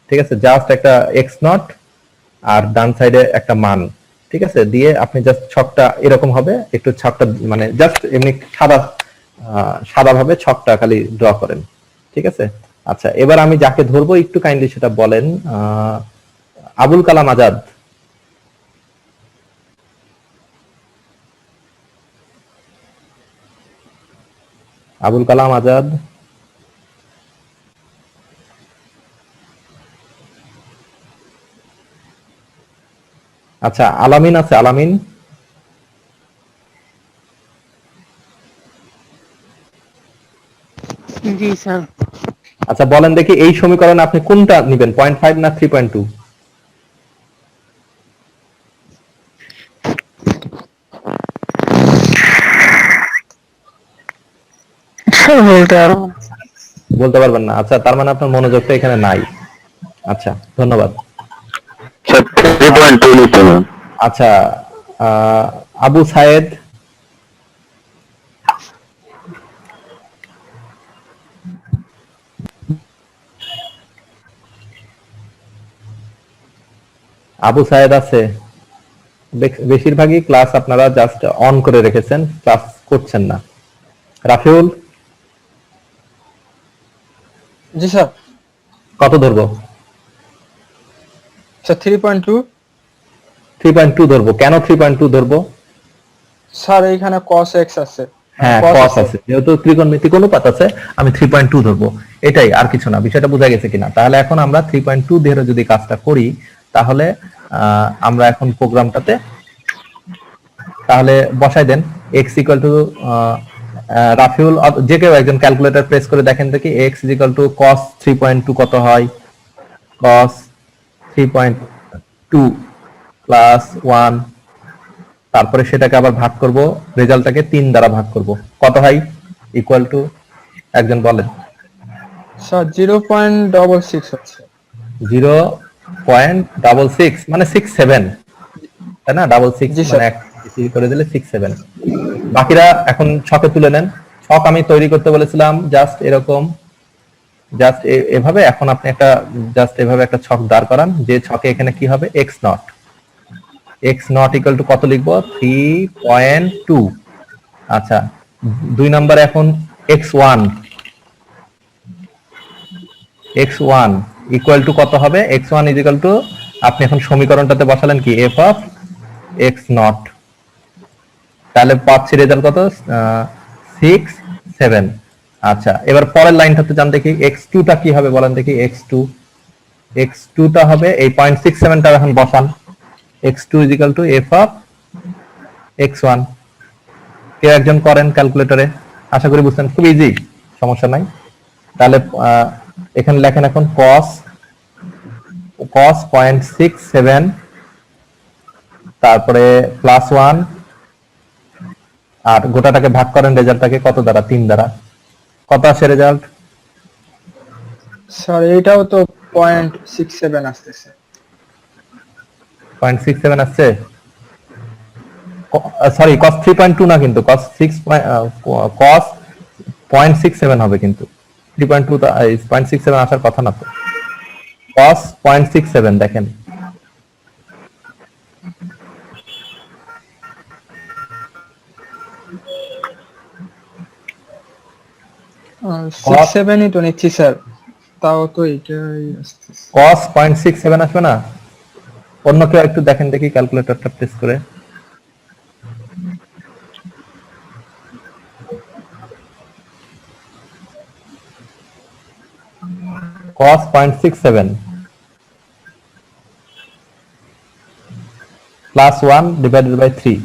A: ঠিক আছে, জাস্ট একটা এক্স নট আর ডান সাইডে একটা মান, ঠিক আছে, দিয়ে আপনি জাস্ট ছকটা এরকম হবে, একটু ছকটা মানে জাস্ট এমনি সাদা ভাবে ছকটা খালি ড্র করেন, ঠিক আছে। আচ্ছা, এবার আমি যাকে ধরবো একটু কাইন্ডলি সেটা বলেন। আবুল কালাম আজাদ। আবুল কালাম আজাদ। আচ্ছা, আলামিন আছে, আলামিন।
E: জি স্যার।
A: আচ্ছা, বলেন দেখি এই সমীকরণে আপনি কোনটা নেবেন, 0.5 না 3.2?
E: স্যার বলতে পারবো না।
A: বলতে পারবেন না? আচ্ছা, তার মানে আপনার মনোযোগটা এখানে নাই। আচ্ছা, ধন্যবাদ।
F: স্যার 3.2 নিতে হবে।
A: আচ্ছা, আহ, আবু সায়েদ। আবু সায়েদ আছে? বেশিরভাগই ক্লাস আপনারা জাস্ট অন করে রেখেছেন, ক্লাস করছেন না। রাফিউল,
C: জি স্যার।
A: কত ধরবো?
C: স্যার 3.2।
A: 3.2 ধরবো। কেন 3.2 ধরবো?
C: স্যার এইখানে cos x আছে।
A: হ্যাঁ,
C: cos
A: কস
C: আছে।
A: আছে, যেহেতু ত্রিকোণমিতিক অনুপাত আছে, আমি 3.2 ধরবো, এটাই, আর কিছু না। বিষয়টা বোঝা গেছে কিনা? তাহলে এখন আমরা 3.2 দিয়ে যদি কাজটা করি, তাহলে আমরা এখন প্রোগ্রামটাতে তাহলে বসাই দেন। x ইকুয়াল টু রাফিউল যে কেউ একজন ক্যালকুলেটর প্রেস করে দেখেন দেখি, x ইকুয়াল টু cos 3.2 কত হয়? cos 3.2 প্লাস 1, তারপরে সেটাকে আবার ভাগ করব, রেজাল্টটাকে 3 দ্বারা ভাগ করব, কত হয়? ইকুয়াল টু, একজন বলেন।
C: স্যার 0.66 হচ্ছে।
A: 0.66 মানে 6-7, তাই না? ডাবল সিক্স
C: জি
A: মানে
C: স্যার।
A: এক বেশি করে দিলে 6-7। বাকিরা এখন ছকে তুলে নেন। ছক আমি তৈরি করতে বলেছিলাম জাস্ট এরকম, জাস্ট এভাবে। এখন আপনি একটা জাস্ট এভাবে একটা ছক দাঁড় করান, যে ছকে এখানে কি হবে? X not. X not equal to কত লিখবো? 3.2। আচ্ছা, 2 নম্বরে এখন x one. X one equal to কত হবে? X one is equal to, আপনি এখন সমীকরণটাতে বসালেন কি? F of x not. তাহলে পাচ্ছি রেজাল্ট কত? 6-7। আচ্ছা, এবার পরের লাইনটাতে যান দেখি, এক্স টুটা কি হবে বলেন দেখি। এক্স টুটা হবে এই 0.67টা এখন বসান। X two is equal to F of X one. কেউ একজন করেন ক্যালকুলেটরে, আশা করি বুঝছেন, খুব ইজি, সমস্যা নাই। তাহলে এখানে লেখেন এখন cos 0.67, তারপরে প্লাস 1, আর গোটাটাকে ভাগ করেন রেজাল্টটাকে কত দ্বারা? 3 দ্বারা। কত আসে রেজাল্ট?
C: স্যার এইটাও তো 0.67 আসতেছে।
A: 0.67 আসছে? সরি, cos 3.2 না কিন্তু, cos 0.67 হবে কিন্তু। 3.2 0.67 আসার কথা না তো। cos 0.67 দেখেন।
C: সিক্স সেভেনই তো নিচ্ছি স্যার, তাও তো এইটাই আসতেছে।
A: cos 0.67 আসবে না? অন্য কেউ একটু দেখেন দেখি ক্যালকুলেটরটা প্রেস করে। cos 0.67 plus 1 divided by 3.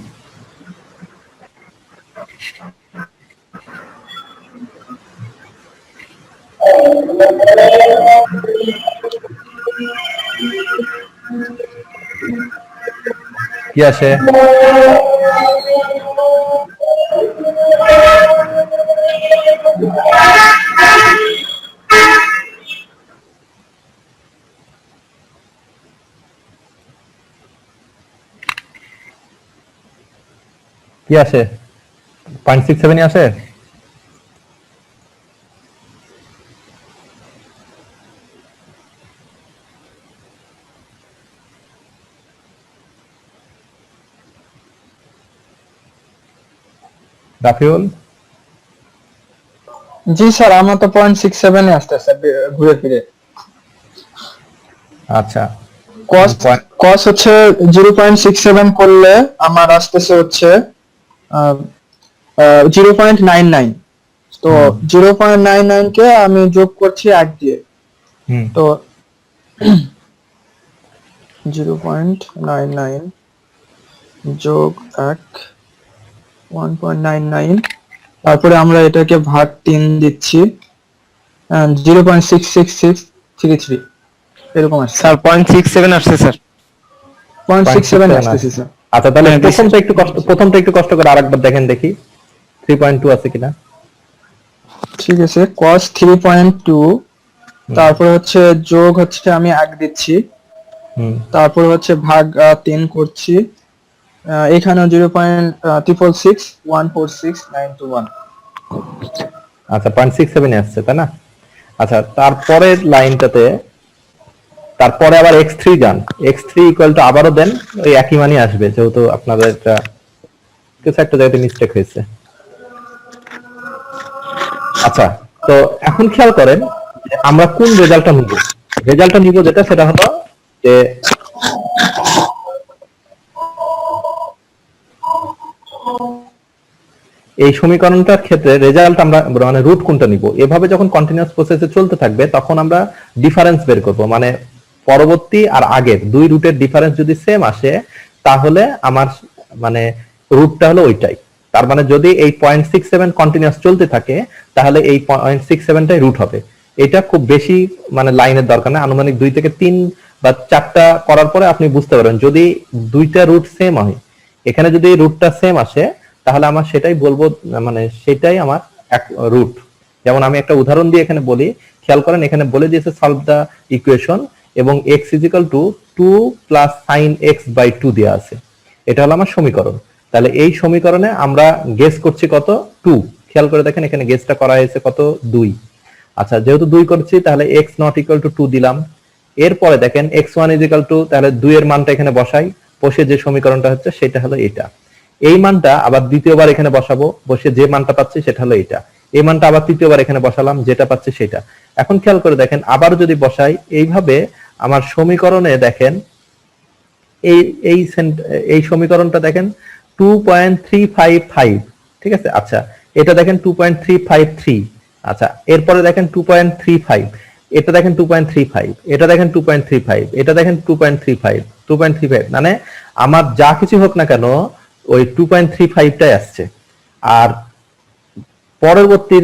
A: কি আসে? কি আসে? 0.67 আসে? রাফিউল?
C: জি স্যার, আমার তো 0.67 এ আসতেছে ঘুরে ফিরে।
A: আচ্ছা,
C: কস
A: Point-
C: কস হচ্ছে 0.67 করলে আমার আসতেছে হচ্ছে 0.99। তো 0.99 কে আমি যোগ করছি 1 দিয়ে।
A: হুম,
C: তো 0.99 যোগ 1 1.99, তারপরে আমরা এটাকে ভাগ 3 দিচ্ছি, 0.66633 এরকম আসছে।
G: স্যার 0.67 আসছে স্যার।
C: 0.67
A: 0.67
C: আসতেছে স্যার।
A: আচ্ছা, তাহলে
G: হ্যাঁ, দিছি।
A: প্রথমটা একটু কষ্ট করে আরেকবার দেখেন দেখি 3.2 আছে কিনা।
C: ঠিক আছে, cos 3.2, তারপর হচ্ছে যোগ হচ্ছে আমি 1 দিচ্ছি,
A: হুম,
C: তারপর হচ্ছে ভাগ 3 করছি, এখানেও 0.666146921।
A: আচ্ছা 0.67 আসছে তাই না? আচ্ছা, তারপরের লাইনটাতে তারপরে আবার x3 যান, x3 ইকুয়াল টু আবারও দেন, ওই একই মানই আসবে, যেহেতু আপনাদের একটা কিছু একটা জায়গাতে মিস্টেক হয়েছে। আচ্ছা, তো এখন খেয়াল করেন যে আমরা কোন রেজাল্টটা নিব। রেজাল্টটা নিব যেটা, সেটা হলো যে এই সমীকরণটার ক্ষেত্রে রেজাল্ট আমরা মানে রুট কোনটা নিব। এভাবে যখন কন্টিনিউয়াস প্রসেসে চলতে থাকবে তখন আমরা ডিফারেন্স বের করব, মানে পরবর্তী আর আগের দুই রুটের ডিফারেন্স যদি সেম আসে তাহলে আমার মানে রুটটা হলো ওইটাই। তার মানে যদি এই 0.67 কন্টিনিউয়াস চলতে থাকে তাহলে এই 0.67টাই রুট হবে। এটা খুব বেশি মানে লাইনের দরকার নেই, আনুমানিক 2 থেকে 3 বা 4টা করার পরে আপনি বুঝতে পারবেন যদি দুইটা রুট সেম হয়। এখানে যদি রুটটা সেম আসে তাহলে আমার সেটাই বলবো, মানে সেটাই আমার এক রুট। যেমন আমি একটা উদাহরণ দিয়ে এখানে বলি, খেয়াল করেন এখানে বলে দিয়েছে সলভ দা ইকুয়েশন এবং x is equal to 2 plus sine X by 2 দেওয়া আছে। এটা হলো আমার সমীকরণ। তাহলে এই সমীকরণে আমরা গেস করছি কত? 2। খেয়াল করে দেখেন এখানে গেসটা করা হয়েছে কত? 2। আচ্ছা, যেহেতু 2 করছি তাহলে x নট ইকুয়াল টু 2 দিলাম। এরপরে দেখেন x1 ইজিক্যাল টু, তাহলে 2 এর মানটা এখানে বসাই, বসে যে সমীকরণটা হচ্ছে সেটা হলো এটা। এই মানটা আবার দ্বিতীয়বার এখানে বসাবো, বসে যে মানটা পাচ্ছি সেটা হলো এটা। এই মানটা আবার তৃতীয়বার এখানে বসালাম, যেটা পাচ্ছি সেটা। এখন খেয়াল করে দেখেন আবার যদি বসাই এইভাবে আমার সমীকরণে দেখেন এই এই এই সমীকরণটা দেখেন 2.355, ঠিক আছে। আচ্ছা, এটা দেখেন 2.353। আচ্ছা, এরপরে দেখেন 2.35, এটা দেখেন 2.35, এটা দেখেন 2.35, এটা দেখেন 2.35, 2.35, মানে আমার যা কিছু হোক না কেন ওই 2.35টাই আসছে। আর পরবর্তী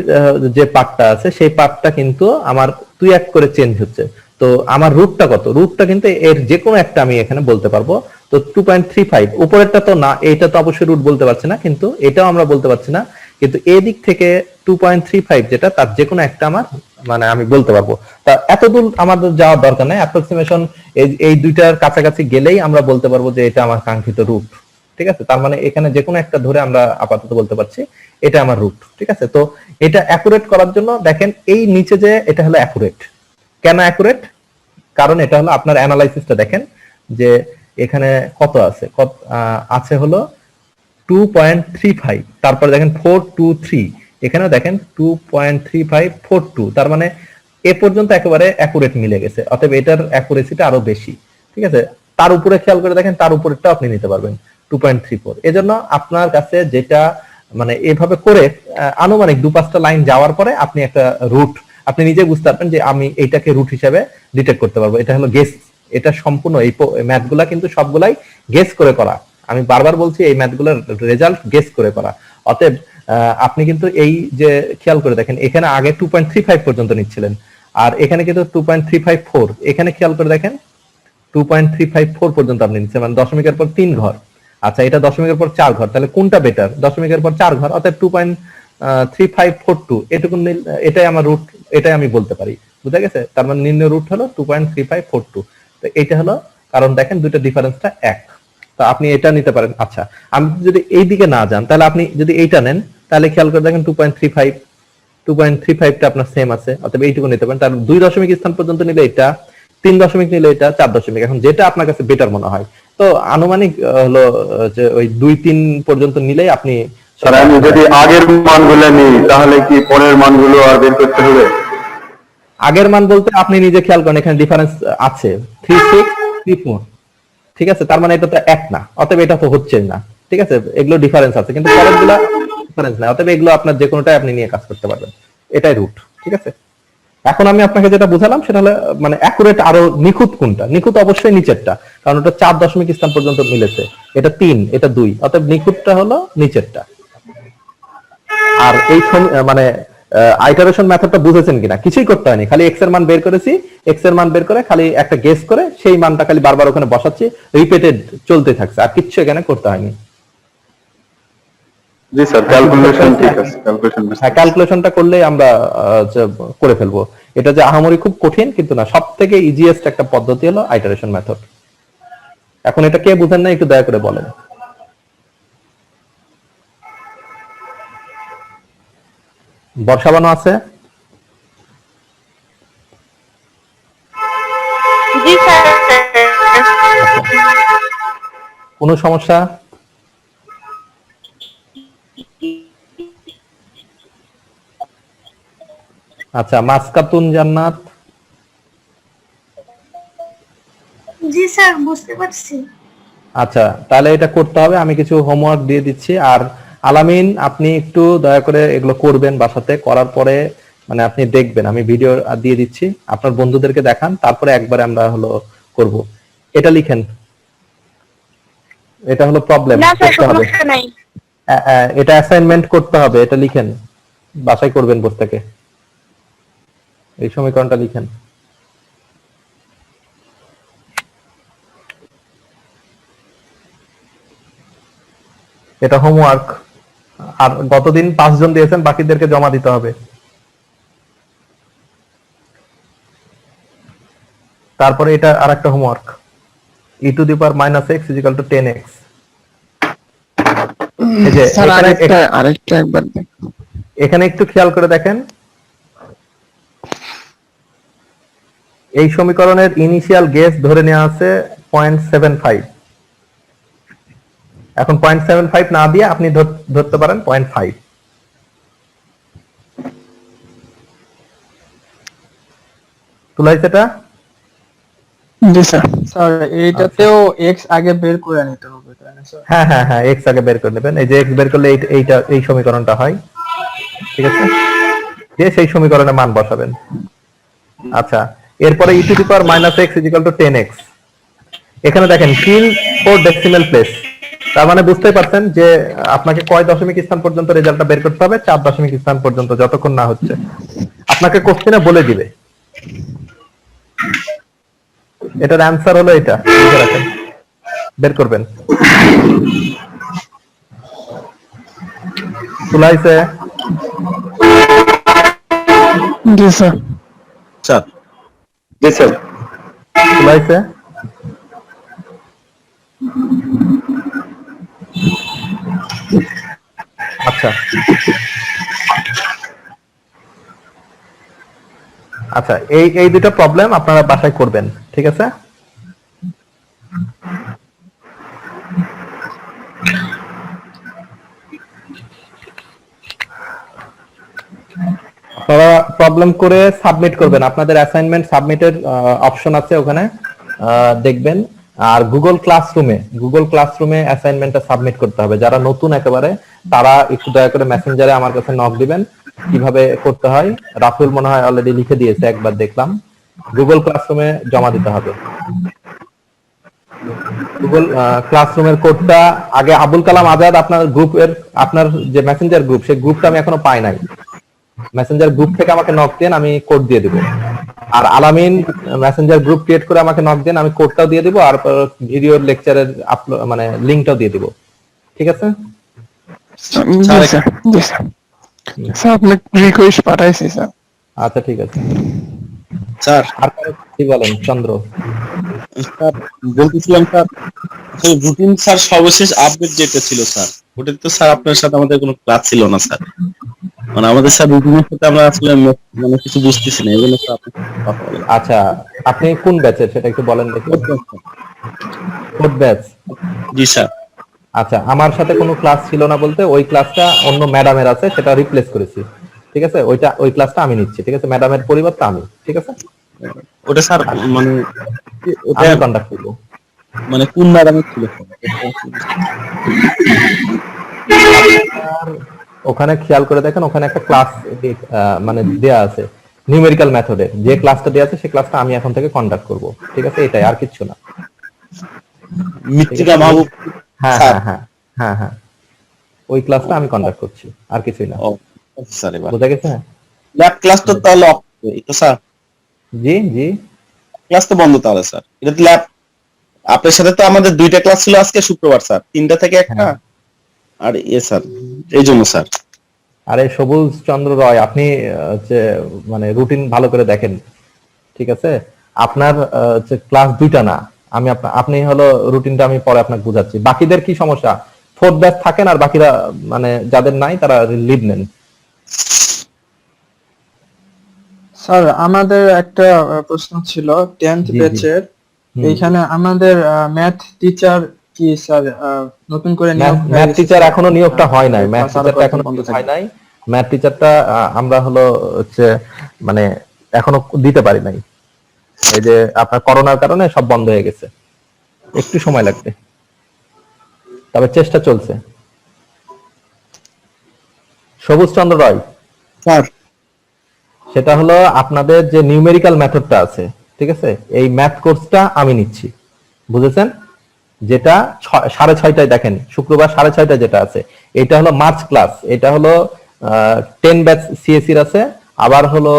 A: যে পার্টটা আছে সেই পার্টটা কিন্তু আমার 2-1 করে চেঞ্জ হচ্ছে। তো আমার রুটটা কত? রুটটা কিন্তু এর যে কোনো একটা আমি এখানে বলতে পারবো। তো 2.35, উপরেরটা তো না, এইটা তো অবশ্যই রুট বলতে পারছি না, কিন্তু এটাও আমরা বলতে পারছি না, কিন্তু এই দিক থেকে 2.35 যেটা, তার যে কোনো একটা আমার মানে আমি বলতে পারবো। তা এত দূর আমাদের যাওয়ার দরকার নাই, অ্যাপ্রক্সিমেশন এই দুইটার কাছাকাছি গেলেই আমরা বলতে পারবো যে এটা আমার কাঙ্ক্ষিত রুট। ঠিক আছে, তার মানে এখানে যে কোনো একটা ধরে আমরা আপাতত বলতে পারছি এটা আমার রুট। ঠিক আছে, তো এটা অ্যাকুরেট করার জন্য দেখেন এই নিচে যে এটা হলো অ্যাকুরেট। কেন অ্যাকুরেট? কারণ এটা হলো আপনার অ্যানালাইসিসটা দেখেন যে এখানে কত আছে, আছে হলো 2.35, তারপরে দেখেন 423, এখানেও দেখেন 2.3542, তার মানে এ পর্যন্ত একেবারে অ্যাকুরেট মিলে গেছে, অতএব এটার অ্যাকুরেসিটা আরো বেশি। ঠিক আছে, তার উপরে খেয়াল করে দেখেন, তার উপরেরটা আপনি নিতে পারবেন 2.34। এজন্য আপনার কাছে যেটা মানে এভাবে করে আনুমানিক 2-5টা লাইন যাওয়ার পরে আপনি একটা রুট আপনি নিজে বুঝতে পারবেন যে আমি এইটাকে রুট হিসেবে ডিটেক্ট করতে পারবো। এটা হলো গেস। এটা সম্পূর্ণ এই ম্যাথগুলা কিন্তু সবগুলাই গেস করে করা। আমি বারবার বলছি এই ম্যাথগুলোর রেজাল্ট গেস করে করা। অতএব আপনি কিন্তু এই যে খেয়াল করে দেখেন এখানে আগে 2.35 পর্যন্ত নিচ্ছিলেন, আর এখানে কিন্তু 2.354, এখানে খেয়াল করে দেখেন 2.354 পর্যন্ত আপনি নিচ্ছেন, মানে দশমিকের পর 3 ঘর। আচ্ছা, এটা দশমিকের পর 4 ঘর, তাহলে কোনটা বেটার? দশমিকের পর 4 ঘর, অর্থাৎ 2.3542 এটুকু এটাই আমার রুট, এটাই আমি বলতে পারি। বুঝা গেছে? তার মানে নিম্ন রুট হলো 2.3542। তো এটা হলো কারণ দেখেন দুইটা ডিফারেন্সটা এক। তো আপনি এটা নিতে পারেন। আচ্ছা, আমি যদি এই দিকে না যান তাহলে আপনি যদি এইটা নেন তাহলে খেয়াল করে দেখেন 2.35 টা আপনার সেম আছে, অতএব এইটুকু নিতে পারেন। তার 2 দশমিক স্থান পর্যন্ত নিলে এটা, 3 দশমিক নিলে এটা, 4 দশমিক। এখন যেটা আপনার কাছে বেটার মনে হয়, তো আনুমানিক হলো যে ওই 2-3 পর্যন্ত নিলেই আপনি।
F: স্যার আমি যদি আগের মানগুলো নিই তাহলে কি পরের মানগুলো আর বের করতে হবে?
A: আগের মান বলতে আপনি নিজে খেয়াল করেন এখানে ডিফারেন্স আছে 3634, ঠিক আছে, তার মানে এটা তো এক না, অতএব এটা তো হচ্ছে না, ঠিক আছে, এগুলো ডিফারেন্স আছে কিন্তু পরেরগুলো ডিফারেন্স না, অতএব এগুলো আপনার যে কোনোটাই আপনি নিয়ে কাজ করতে পারবেন, এটাই রুট, ঠিক আছে। এখন আমি আপনাকে যেটা বুঝালাম সেটা হলো মানে অ্যাকুরেট আরো নিখুঁত কোনটা, নিখুঁত অবশ্যই নিচেরটা, কারণ ওটা 4 দশমিক স্থান পর্যন্ত মিলেছে, এটা 3, এটা 2, অতএব নিখুঁতটা হলো নিচেরটা। আর এই মানে আইটারেশন মেথডটা বুঝেছেন কিনা? কিছুই করতে হয়নি, খালি এক্স এর মান বের করেছি, এক্স এর মান বের করে খালি একটা গেস করে সেই মানটা খালি বারবার ওখানে বসাচ্ছি, রিপিটেড চলতে থাকছে, আর কিচ্ছু এখানে করতে হয়নি।
F: জি স্যার, ক্যালকুলেশন ঠিক আছে, ক্যালকুলেশন
A: হ্যাঁ, ক্যালকুলেশনটা করলেই আমরা করে ফেলবো। এটা যে আহামরি খুব কঠিন কিন্তু না, সব থেকে ইজিয়েস্ট একটা পদ্ধতি হলো আইটারেশন মেথড। এখন এটা কে বুঝেন না একটু দয়া করে বলেন। বর্ষাবানো আছে?
B: জি স্যার।
A: কোনো সমস্যা? আচ্ছা, মাসকাতুন জান্নাত?
B: জি স্যার, বুঝতে পারছি।
A: আচ্ছা, তাহলে এটা করতে হবে, আমি কিছু হোমওয়ার্ক দিয়ে দিচ্ছি। আর আলামিন, আপনি একটু দয়া করে এগুলো করবেন বাসাতে, করার পরে মানে আপনি দেখবেন, আমি ভিডিও দিয়ে দিচ্ছি, আপনার বন্ধুদেরকে দেখান, তারপরে একবারে আমরা হলো করব। এটা লিখেন, এটা হলো প্রবলেম
B: না স্যার,
A: করতে হবে,
B: সমস্যা নাই।
A: এটা অ্যাসাইনমেন্ট করতে হবে, এটা লিখেন, বাসায় করবেন বসে থেকে, এই সমীকরণটা লিখেন। এটা হোমওয়ার্ক, আর গতদিন 5 জন দিয়েছেন, বাকিদেরকে জমা দিতে হবে। তারপরে এটা আরেকটা homework, e to the power -x = 10x। এই যে
E: স্যার
A: এখানে
E: আরেকটা একবার দেখুন।
A: এখানে একটু খেয়াল করে দেখেন, এই সমীকরণের ইনিশিয়াল গেস ধরে নেওয়া আছে 0.75। এখন 0.75 না দিয়ে আপনি ধরতে পারেন 0.5। তুলাই সেটা?
E: জি স্যার।
C: স্যার এইটাতেও এক্স আগে বের করে নিতে হবে, তাই না স্যার?
A: হ্যাঁ হ্যাঁ হ্যাঁ, x আগে বের করে নেবেন, এই যে x বের করলে এইটা এই সমীকরণটা হয়, ঠিক আছে, দিয়ে সেই সমীকরণে মান বসাবেন। আচ্ছা, এরপরে e to the power -x = 10x। এখানে দেখেন 3-4 ডেসিমেল প্লেস, তার মানে বুঝতেই পারছেন যে আপনাকে কয় দশমিক স্থান পর্যন্ত রেজাল্টটা বের করতে হবে, 4 দশমিক স্থান পর্যন্ত, যতক্ষণ না হচ্ছে আপনাকে কোশ্চেনে বলে দিবে। এটার অ্যান্সার হলো এটা, লিখে রাখেন, বের করবেন। তুলাইছে?
E: জি স্যার।
F: স্যার। জি স্যার।
A: তুলাইছে? আচ্ছা আচ্ছা, এই দুটো প্রবলেম আপনারা বাসায় করবেন, ঠিক আছে। আপনারা প্রবলেম করে সাবমিট করবেন, আপনাদের অ্যাসাইনমেন্ট সাবমিটের অপশন আছে ওখানে, দেখবেন। আর গুগল ক্লাসরুমে অ্যাসাইনমেন্টটা সাবমিট করতে হবে। যারা নতুন একেবারে, তারা একটু দয়া করে মেসেঞ্জারে আমার কাছে নক দিবেন, কিভাবে করতে হয়। রাফুল মনে হয় অলরেডি লিখে দিয়েছে, একবার দেখলাম। গুগল ক্লাসরুমে জমা দিতে হবে। গুগল ক্লাসরুমের কোডটা আগে আবুল কালাম আজাদ আপনার গ্রুপের, আপনার যে মেসেঞ্জার গ্রুপ, সেই গ্রুপটা আমি এখনো পাই নাই। মেসেঞ্জার গ্রুপ থেকে আমাকে নক দেন, আমি কোড দিয়ে দিব। আর আলামিন মেসেঞ্জার গ্রুপ ক্রিয়েট করে আমাকে নক দেন, আমি কোডটাও দিয়ে দিব, আর ভিডিওর লেকচারের আপলোড মানে লিংকটাও দিয়ে দিব, ঠিক আছে।
E: জি স্যার। জি স্যার। স্যার আপনি রিকোয়েস্ট পাঠাইছি স্যার।
A: আচ্ছা ঠিক আছে
F: স্যার
A: আর কি বলেন চন্দ্র?
G: স্যার বলতেছিলাম স্যার, আসলে রুটিন স্যার সর্বশেষ আপডেট যেটা ছিল স্যার, ওটা তো স্যার আপনার সাথে আমাদের কোনো ক্লাস ছিল না স্যার। মানে আমাদের স্যার রুটিনের সাথে আমরা আসলে মানে কিছু বুঝতেছি না, এই জন্য স্যার আপনার সাথে কথা বলা।
A: আচ্ছা, আপনি কোন ব্যাচের সেটা একটু বলেন দেখি। Code batch.
G: জি স্যার।
A: আচ্ছা, আমার সাথে কোনো ক্লাস ছিল না বলতে ওই ক্লাসটা অন্য ম্যাডামের আছে, সেটা রিপ্লেস করেছি। ঠিক আছে, ওই ক্লাসটা আমি নিচ্ছি। ঠিক আছে, ম্যাডামের পরিবর্তে আমি। ঠিক আছে,
G: ওটা স্যার মানে ওটা
A: আমি কন্ডাক্ট করবো।
G: মানে কোন ম্যাডামের ছিল স্যার?
A: আর ওখানে খেয়াল করে দেখেন, ওখানে একটা ক্লাস মানে দেয়া আছে নিউমেরিক্যাল মেথডের। যে ক্লাসটা দেয়া আছে সেই ক্লাসটা আমি এখন থেকে কন্ডাক্ট করব। ঠিক আছে, এটাই, আর কিচ্ছু না।
G: মৃত্তিকা মাহবুব
A: হ্যাঁ
G: স্যার।
A: হ্যাঁ হ্যাঁ হ্যাঁ হ্যাঁ, ওই ক্লাসটা আমি কন্ডাক্ট করছি, আর কিছুই না।
G: ও স্যার, এবার
A: বুঝা গেছে?
G: ল্যাব ক্লাস তো তাহলে অফ তো স্যার,
A: জি জি।
G: ক্লাস তো বন্ধ তাহলে স্যার। এটা তো ল্যাব, আপনার সাথে তো আমাদের 2টা ক্লাস ছিল আজকে শুক্রবার স্যার, 3টা থেকে একটা।
A: হ্যাঁ।
G: আর স্যার এই জন্য স্যার।
A: আরে সবুজ চন্দ্র রয়, আপনি হচ্ছে মানে রুটিন ভালো করে দেখেন। ঠিক আছে, আপনার হচ্ছে ক্লাস 2টা না, আমি আপনি হলো রুটিনটা আমি পরে আপনাকে বুঝাচ্ছি। বাকিদের কি সমস্যা? ফোর্থ ব্যাচ থাকেন আর বাকিরা মানে যাদের নাই তারা লিভ নেন।
C: স্যার আমাদের একটা প্রশ্ন ছিল 10th
A: জি, জি।
C: ব্যাচের।
A: হুম।
C: এইখানে আমাদের ম্যাথ টিচার কি স্যার নতুন করে নিয়োগ হয়ে
A: ম্যাথ
C: গেছে
A: টিচার
C: স্যার?
A: এখনো নিয়োগটা হয় নাই। ম্যাথ
C: ক্লাস আরো
A: টিচারটা
C: কয়েকদিন
A: এখনো
C: বন্ধ
A: নিয়োগ
C: থাকবে।
A: হয় নাই। ম্যাথ টিচারটা আমরা হলো হচ্ছে মানে এখনো দিতে পারি নাই। এই যে আপনার করোনার কারণে সব বন্ধ হয়ে গেছে, একটু সময় লাগবে, তবে চেষ্টা চলছে। সবুজ চন্দ্র রয়,
G: স্যার
A: সেটা হলো আপনাদের যে নিউমেরিক্যাল মেথডটা আছে, ঠিক আছে, এই ম্যাথ কোর্সটা আমি নিচ্ছি, বুঝেছেন? যেটা 6:30টায় দেখেন, শুক্রবার 6:30টায় যেটা আছে, এটা হলো মার্চ ক্লাস। এটা হলো 10 ব্যাচ সিএসসির আছে, আবার হলো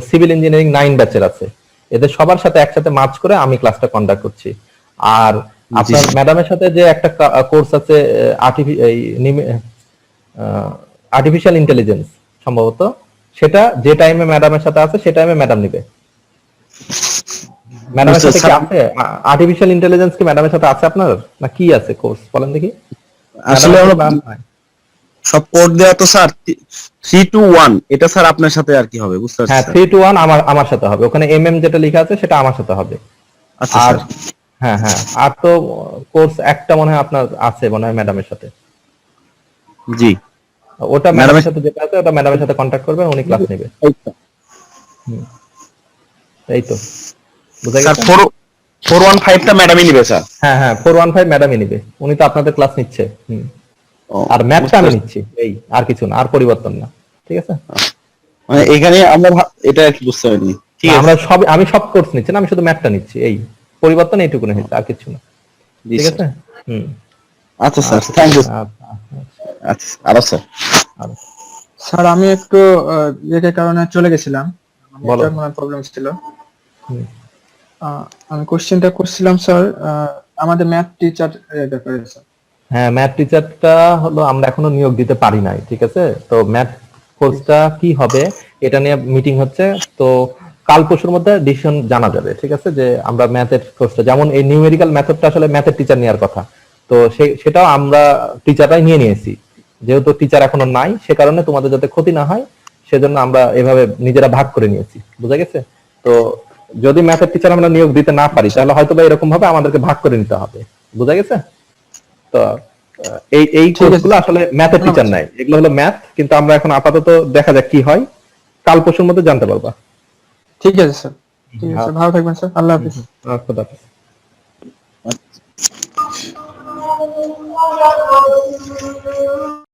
A: সিভিল ইঞ্জিনিয়ারিং 9 ব্যাচের আছে। এদের সবার সাথে একসাথে মার্চ করে আমি ক্লাসটা কন্ডাক্ট করছি। আর আপনার ম্যাডামের সাথে যে একটা কোর্স আছে আর্টিফিশিয়াল ইন্টেলিজেন্স সম্ভবত, সেটা যে টাইমে ম্যাডামের সাথে আছে সে টাইমে ম্যাডাম নিবে। ম্যাডামের সাথে কি আছে আর্টিফিশিয়াল ইন্টেলিজেন্স? কি ম্যাডামের সাথে আছে আপনার, না কি আছে কোর্স বলেন দেখি?
G: আসলে
A: ম্যাডামের
G: আমরা
A: সাথে
G: সব কোড দেওয়া তো স্যার 3 to 1, এটা স্যার আপনার সাথে আর কি হবে, বুঝতে
A: হ্যাঁ,
G: পারছেন?
A: 3 to 1 আমার সাথে হবে। ওখানে এমএম যেটা লেখা আছে সেটা আমার সাথে হবে।
G: আচ্ছা
A: আর
G: স্যার।
A: হ্যাঁ হ্যাঁ, আর তো কোর্স একটা মনে হয় আপনার আছে মনে হয় ম্যাডামের সাথে।
G: জি
A: ওটা ম্যাডামের সাথে যেটা আছে ওটা ম্যাডামের সাথে কন্ট্যাক্ট করবেন, উনি ক্লাস নেবে। এই তো, বুঝা
G: স্যার
A: গেছে?
G: 415টা ম্যাডামই নিবে স্যার।
A: হ্যাঁ হ্যাঁ, 415 ম্যাডামই নিবে, উনি তো আপনাদের ক্লাস নিচ্ছে। আর ম্যাথটা আমি নিচ্ছি, এই আর কিছু না, আর পরিবর্তন না। ঠিক আছে,
G: মানে এখানে আমরা এটা আর কি বুঝতে পারিনি। ঠিক আছে,
A: আমি সব কোর্স নিচ্ছি না, আমি শুধু ম্যাথটা নিচ্ছি, এই পরিবর্তন এইটুকুনি হয়েছে, আর কিছু না।
G: জি
A: ঠিক
G: স্যার।
A: আছে, হুম।
G: আচ্ছা স্যার, থ্যাংক ইউ।
A: আচ্ছা,
G: আচ্ছা আরো স্যার।
A: আচ্ছা।
C: স্যার আমি একটু ইয়ের কারণে চলে গেছিলাম,
A: বলো।
C: প্রবলেম ছিল।
A: হুম।
C: আমি কোশ্চেনটা করছিলাম স্যার আমাদের ম্যাথ টিচার ব্যাপারে স্যার।
A: হ্যাঁ, ম্যাথ টিচারটা হলো আমরা এখনো নিয়োগ দিতে পারি নাই। ঠিক আছে, তো ম্যাথ কোর্সটা কি হবে এটা নিয়ে মিটিং হচ্ছে, তো কাল পরশুর মধ্যে ডিসিশন জানা যাবে। ঠিক আছে, যে আমরা ম্যাথের কোর্সটা, যেমন এই নিউমেরিক্যাল মেথডটা আসলে ম্যাথের টিচার নেওয়ার কথা, তো সেটাও আমরা টিচাররাই নিয়ে নিয়েছি। যেহেতু টিচার এখনো নাই, সে কারণে তোমাদের যাতে ক্ষতি না হয় সেজন্য আমরা এভাবে নিজেরা ভাগ করে নিয়েছি। বুঝা গেছে? তো যদি ম্যাথের টিচার আমরা নিয়োগ দিতে না পারি তাহলে হয়তো বা এরকম ভাবে আমাদেরকে ভাগ করে নিতে হবে। বুঝা গেছে? তো এই কোর্সগুলো আসলে ম্যাথের টিচার নাই, এগুলো হলো ম্যাথ, কিন্তু আমরা এখন আপাতত দেখা যাক কি হয়, কাল পরশুর মধ্যে জানতে পারবা।
C: ঠিক আছে স্যার, ঠিক আছে, ভালো থাকবেন স্যার, আল্লাহ হাফিজ।
A: খোদা হাফেজ।
B: Thank you.